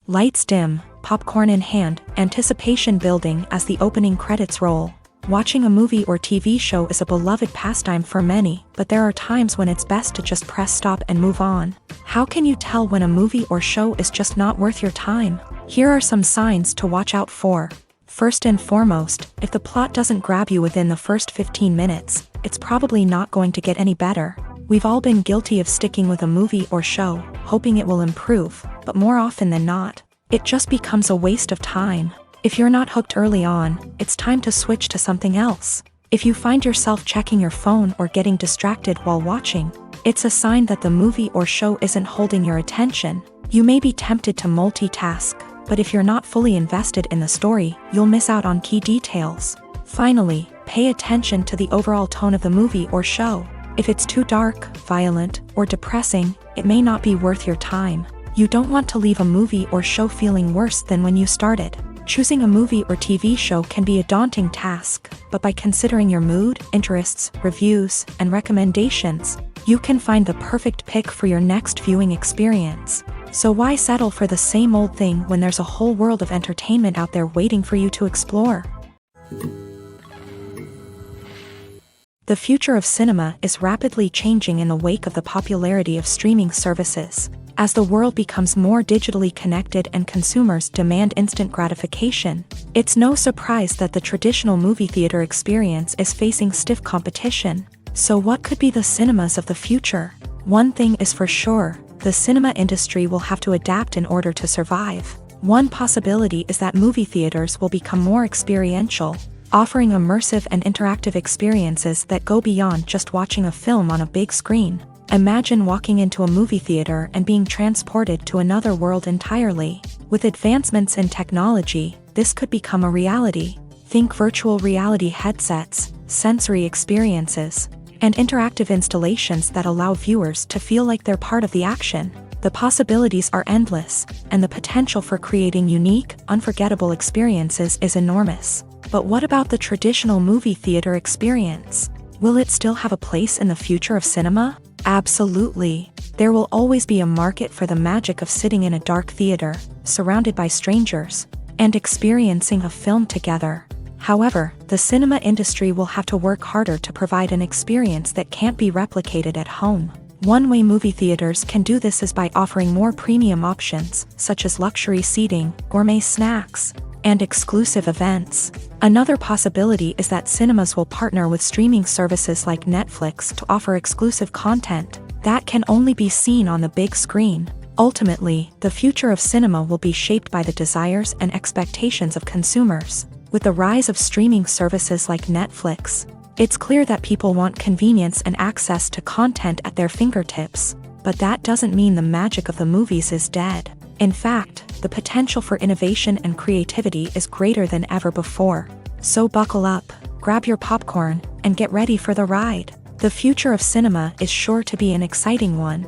Lights dim, popcorn in hand, anticipation building as the opening credits roll. Watching a movie or TV show is a beloved pastime for many, but there are times when it's best to just press stop and move on. How can you tell when a movie or show is just not worth your time? Here are some signs to watch out for. First and foremost, if the plot doesn't grab you within the first 15 minutes, it's probably not going to get any better. We've all been guilty of sticking with a movie or show, hoping it will improve, but more often than not, it just becomes a waste of time. If you're not hooked early on, it's time to switch to something else. If you find yourself checking your phone or getting distracted while watching, it's a sign that the movie or show isn't holding your attention. You may be tempted to multitask, but if you're not fully invested in the story, you'll miss out on key details. Finally, pay attention to the overall tone of the movie or show. If it's too dark, violent, or depressing, it may not be worth your time. You don't want to leave a movie or show feeling worse than when you started. Choosing a movie or TV show can be a daunting task, but by considering your mood, interests, reviews, and recommendations, you can find the perfect pick for your next viewing experience. So why settle for the same old thing when there's a whole world of entertainment out there waiting for you to explore? The future of cinema is rapidly changing in the wake of the popularity of streaming services. As the world becomes more digitally connected and consumers demand instant gratification, it's no surprise that the traditional movie theater experience is facing stiff competition. So what could be the cinemas of the future? One thing is for sure, the cinema industry will have to adapt in order to survive. One possibility is that movie theaters will become more experiential, offering immersive and interactive experiences that go beyond just watching a film on a big screen. Imagine walking into a movie theater and being transported to another world entirely. With advancements in technology, this could become a reality. Think virtual reality headsets, sensory experiences, and interactive installations that allow viewers to feel like they're part of the action. The possibilities are endless, and the potential for creating unique, unforgettable experiences is enormous. But what about the traditional movie theater experience? Will it still have a place in the future of cinema? Absolutely. There will always be a market for the magic of sitting in a dark theater, surrounded by strangers, and experiencing a film together. However, the cinema industry will have to work harder to provide an experience that can't be replicated at home. One way movie theaters can do this is by offering more premium options, such as luxury seating, gourmet snacks, and exclusive events. Another possibility is that cinemas will partner with streaming services like Netflix to offer exclusive content that can only be seen on the big screen. Ultimately, the future of cinema will be shaped by the desires and expectations of consumers. With the rise of streaming services like Netflix, it's clear that people want convenience and access to content at their fingertips. But that doesn't mean the magic of the movies is dead. In fact, the potential for innovation and creativity is greater than ever before. So buckle up, grab your popcorn, and get ready for the ride. The future of cinema is sure to be an exciting one.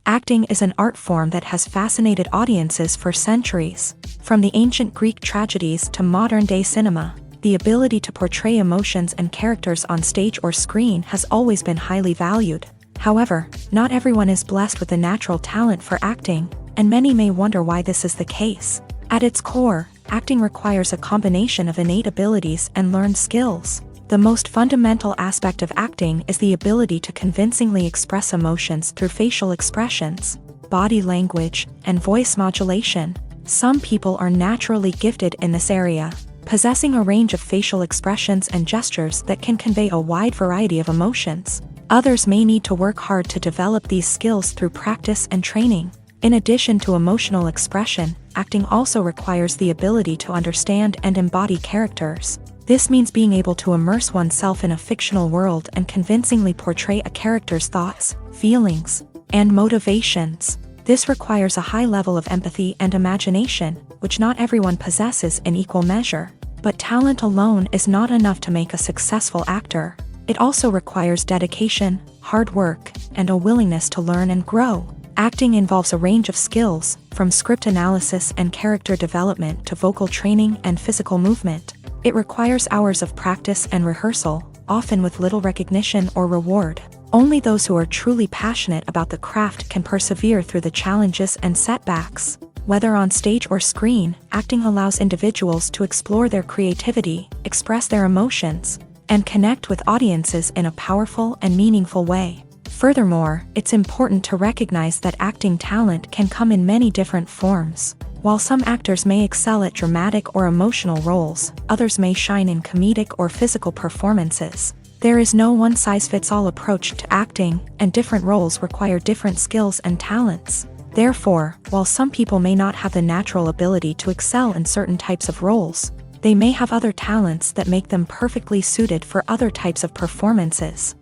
Acting is an art form that has fascinated audiences for centuries. From the ancient Greek tragedies to modern-day cinema, the ability to portray emotions and characters on stage or screen has always been highly valued. However, not everyone is blessed with a natural talent for acting, and many may wonder why this is the case. At its core, acting requires a combination of innate abilities and learned skills. The most fundamental aspect of acting is the ability to convincingly express emotions through facial expressions, body language, and voice modulation. Some people are naturally gifted in this area, possessing a range of facial expressions and gestures that can convey a wide variety of emotions. Others may need to work hard to develop these skills through practice and training. In addition to emotional expression, acting also requires the ability to understand and embody characters. This means being able to immerse oneself in a fictional world and convincingly portray a character's thoughts, feelings, and motivations. This requires a high level of empathy and imagination, which not everyone possesses in equal measure. But talent alone is not enough to make a successful actor. It also requires dedication, hard work, and a willingness to learn and grow. Acting involves a range of skills, from script analysis and character development to vocal training and physical movement. It requires hours of practice and rehearsal, often with little recognition or reward. Only those who are truly passionate about the craft can persevere through the challenges and setbacks. Whether on stage or screen, acting allows individuals to explore their creativity, express their emotions, and connect with audiences in a powerful and meaningful way. Furthermore, it's important to recognize that acting talent can come in many different forms. While some actors may excel at dramatic or emotional roles, others may shine in comedic or physical performances. There is no one-size-fits-all approach to acting, and different roles require different skills and talents. Therefore, while some people may not have the natural ability to excel in certain types of roles, they may have other talents that make them perfectly suited for other types of performances.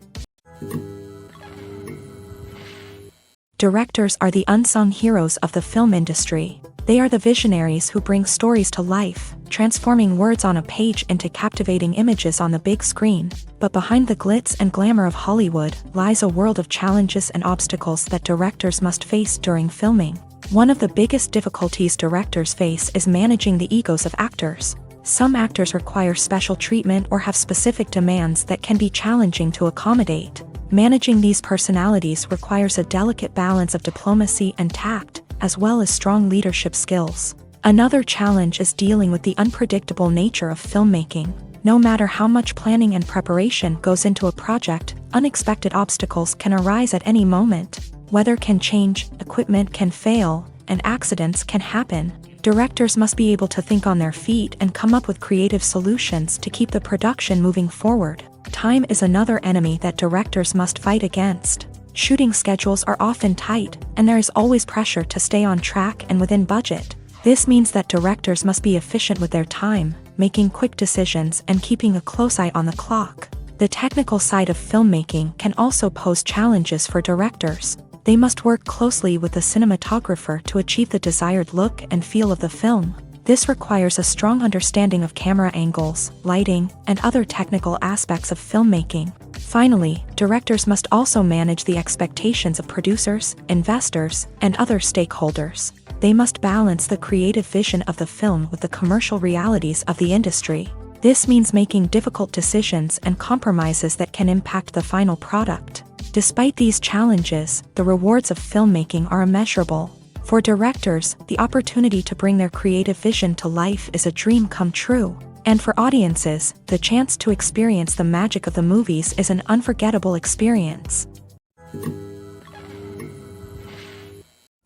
Directors are the unsung heroes of the film industry. They are the visionaries who bring stories to life, transforming words on a page into captivating images on the big screen. But behind the glitz and glamour of Hollywood lies a world of challenges and obstacles that directors must face during filming. One of the biggest difficulties directors face is managing the egos of actors. Some actors require special treatment or have specific demands that can be challenging to accommodate. Managing these personalities requires a delicate balance of diplomacy and tact, as well as strong leadership skills. Another challenge is dealing with the unpredictable nature of filmmaking. No matter how much planning and preparation goes into a project, unexpected obstacles can arise at any moment. Weather can change, equipment can fail, and accidents can happen. Directors must be able to think on their feet and come up with creative solutions to keep the production moving forward. Time is another enemy that directors must fight against. Shooting schedules are often tight, and there is always pressure to stay on track and within budget. This means that directors must be efficient with their time, making quick decisions and keeping a close eye on the clock. The technical side of filmmaking can also pose challenges for directors. They must work closely with the cinematographer to achieve the desired look and feel of the film. This requires a strong understanding of camera angles, lighting, and other technical aspects of filmmaking. Finally, directors must also manage the expectations of producers, investors, and other stakeholders. They must balance the creative vision of the film with the commercial realities of the industry. This means making difficult decisions and compromises that can impact the final product. Despite these challenges, the rewards of filmmaking are immeasurable. For directors, the opportunity to bring their creative vision to life is a dream come true. And for audiences, the chance to experience the magic of the movies is an unforgettable experience.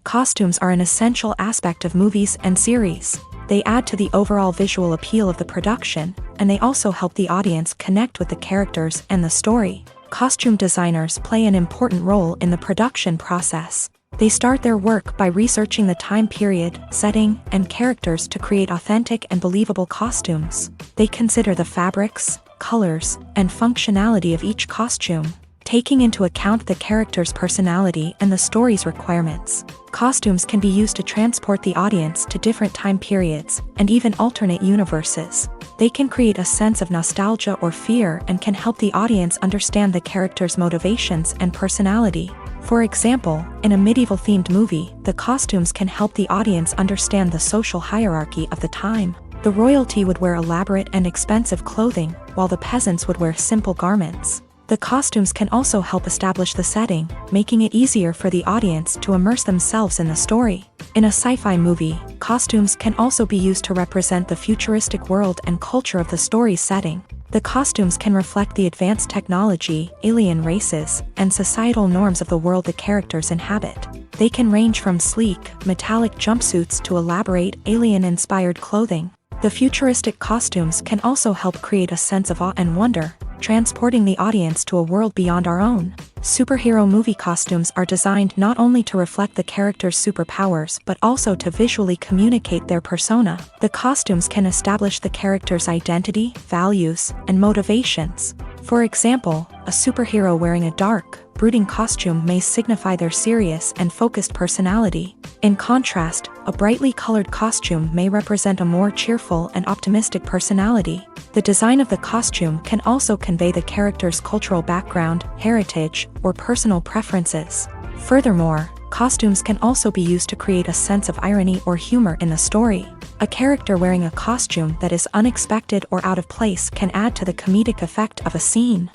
Costumes are an essential aspect of movies and series. They add to the overall visual appeal of the production, and they also help the audience connect with the characters and the story. Costume designers play an important role in the production process. They start their work by researching the time period, setting, and characters to create authentic and believable costumes. They consider the fabrics, colors, and functionality of each costume, taking into account the character's personality and the story's requirements. Costumes can be used to transport the audience to different time periods and even alternate universes. They can create a sense of nostalgia or fear and can help the audience understand the character's motivations and personality. For example, in a medieval-themed movie, the costumes can help the audience understand the social hierarchy of the time. The royalty would wear elaborate and expensive clothing, while the peasants would wear simple garments. The costumes can also help establish the setting, making it easier for the audience to immerse themselves in the story. In a sci-fi movie, costumes can also be used to represent the futuristic world and culture of the story's setting. The costumes can reflect the advanced technology, alien races, and societal norms of the world the characters inhabit. They can range from sleek, metallic jumpsuits to elaborate, alien-inspired clothing. The futuristic costumes can also help create a sense of awe and wonder, transporting the audience to a world beyond our own. Superhero movie costumes are designed not only to reflect the character's superpowers but also to visually communicate their persona. The costumes can establish the character's identity, values, and motivations. For example, a superhero wearing a dark, brooding costume may signify their serious and focused personality. In contrast, a brightly colored costume may represent a more cheerful and optimistic personality. The design of the costume can also convey the character's cultural background, heritage, or personal preferences. Furthermore, costumes can also be used to create a sense of irony or humor in the story. A character wearing a costume that is unexpected or out of place can add to the comedic effect of a scene.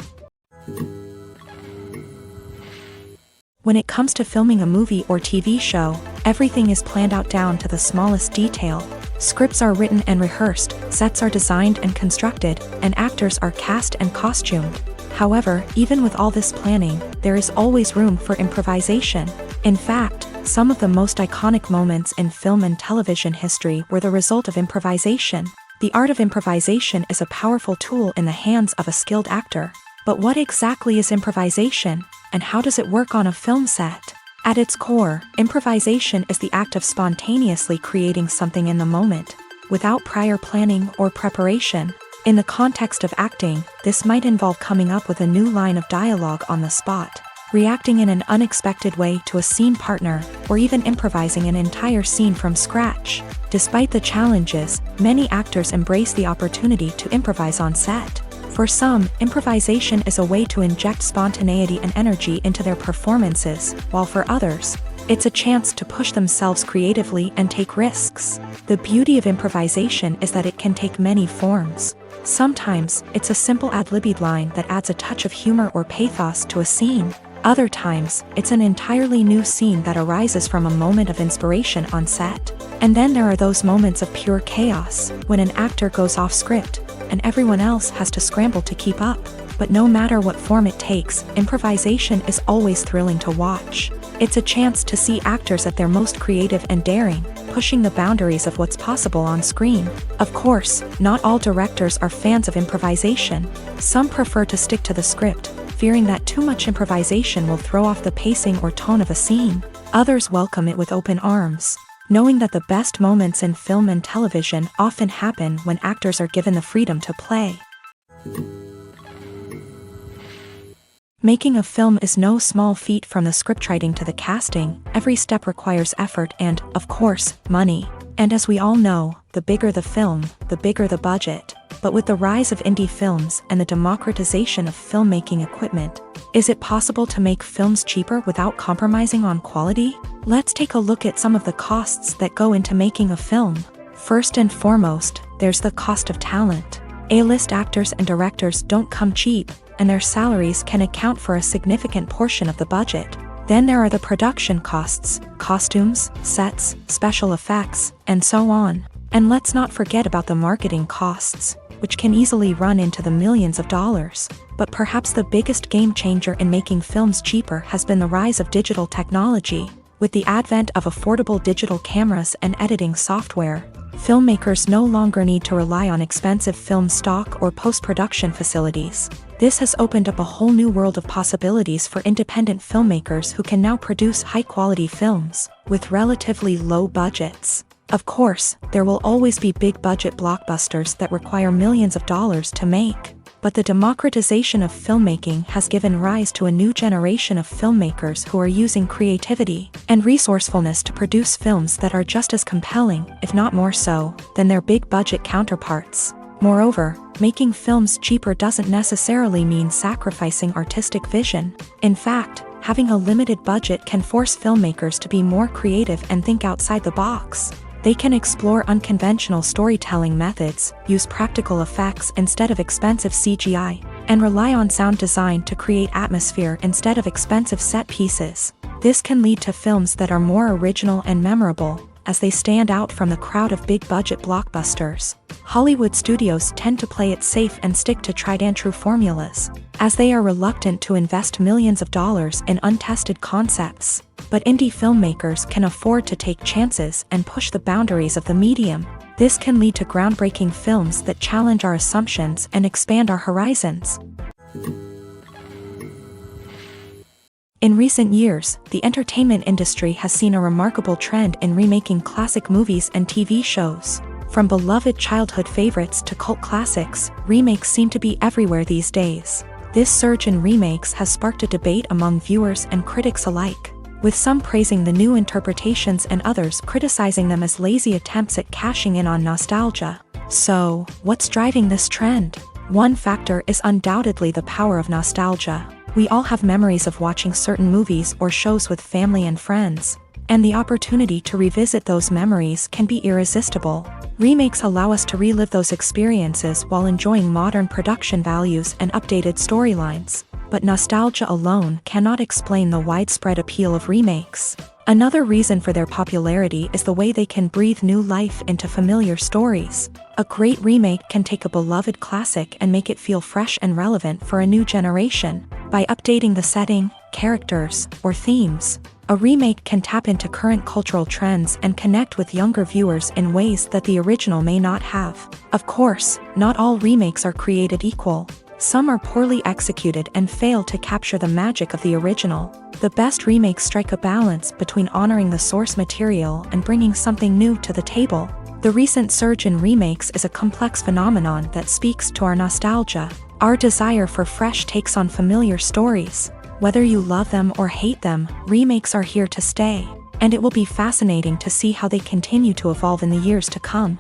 When it comes to filming a movie or TV show, everything is planned out down to the smallest detail. Scripts are written and rehearsed, sets are designed and constructed, and actors are cast and costumed. However, even with all this planning, there is always room for improvisation. In fact, some of the most iconic moments in film and television history were the result of improvisation. The art of improvisation is a powerful tool in the hands of a skilled actor. But what exactly is improvisation, and how does it work on a film set? At its core, improvisation is the act of spontaneously creating something in the moment, without prior planning or preparation. In the context of acting, this might involve coming up with a new line of dialogue on the spot, reacting in an unexpected way to a scene partner, or even improvising an entire scene from scratch. Despite the challenges, many actors embrace the opportunity to improvise on set. For some, improvisation is a way to inject spontaneity and energy into their performances, while for others, it's a chance to push themselves creatively and take risks. The beauty of improvisation is that it can take many forms. Sometimes, it's a simple ad-libbed line that adds a touch of humor or pathos to a scene. Other times, it's an entirely new scene that arises from a moment of inspiration on set. And then there are those moments of pure chaos, when an actor goes off script, and everyone else has to scramble to keep up. But no matter what form it takes, improvisation is always thrilling to watch. It's a chance to see actors at their most creative and daring, pushing the boundaries of what's possible on screen. Of course, not all directors are fans of improvisation. Some prefer to stick to the script, fearing that too much improvisation will throw off the pacing or tone of a scene. Others welcome it with open arms, knowing that the best moments in film and television often happen when actors are given the freedom to play. Making a film is no small feat. From the scriptwriting to the casting, every step requires effort and, of course, money. And as we all know, the bigger the film, the bigger the budget. But with the rise of indie films and the democratization of filmmaking equipment, is it possible to make films cheaper without compromising on quality? Let's take a look at some of the costs that go into making a film. First and foremost, there's the cost of talent. A-list actors and directors don't come cheap, and their salaries can account for a significant portion of the budget. Then there are the production costs, costumes, sets, special effects, and so on. And let's not forget about the marketing costs, which can easily run into the millions of dollars. But perhaps the biggest game changer in making films cheaper has been the rise of digital technology. With the advent of affordable digital cameras and editing software, filmmakers no longer need to rely on expensive film stock or post-production facilities. This has opened up a whole new world of possibilities for independent filmmakers who can now produce high-quality films with relatively low budgets. Of course, there will always be big-budget blockbusters that require millions of dollars to make. But the democratization of filmmaking has given rise to a new generation of filmmakers who are using creativity and resourcefulness to produce films that are just as compelling, if not more so, than their big-budget counterparts. Moreover, making films cheaper doesn't necessarily mean sacrificing artistic vision. In fact, having a limited budget can force filmmakers to be more creative and think outside the box. They can explore unconventional storytelling methods, use practical effects instead of expensive CGI, and rely on sound design to create atmosphere instead of expensive set pieces. This can lead to films that are more original and memorable, as they stand out from the crowd of big-budget blockbusters. Hollywood studios tend to play it safe and stick to tried-and-true formulas, as they are reluctant to invest millions of dollars in untested concepts. But indie filmmakers can afford to take chances and push the boundaries of the medium. This can lead to groundbreaking films that challenge our assumptions and expand our horizons. In recent years, the entertainment industry has seen a remarkable trend in remaking classic movies and TV shows. From beloved childhood favorites to cult classics, remakes seem to be everywhere these days. This surge in remakes has sparked a debate among viewers and critics alike, with some praising the new interpretations and others criticizing them as lazy attempts at cashing in on nostalgia. So, what's driving this trend? One factor is undoubtedly the power of nostalgia. We all have memories of watching certain movies or shows with family and friends, and the opportunity to revisit those memories can be irresistible. Remakes allow us to relive those experiences while enjoying modern production values and updated storylines. But nostalgia alone cannot explain the widespread appeal of remakes. Another reason for their popularity is the way they can breathe new life into familiar stories. A great remake can take a beloved classic and make it feel fresh and relevant for a new generation. By updating the setting, characters, or themes, a remake can tap into current cultural trends and connect with younger viewers in ways that the original may not have. Of course, not all remakes are created equal. Some are poorly executed and fail to capture the magic of the original. The best remakes strike a balance between honoring the source material and bringing something new to the table. The recent surge in remakes is a complex phenomenon that speaks to our nostalgia, our desire for fresh takes on familiar stories. Whether you love them or hate them, remakes are here to stay, and it will be fascinating to see how they continue to evolve in the years to come.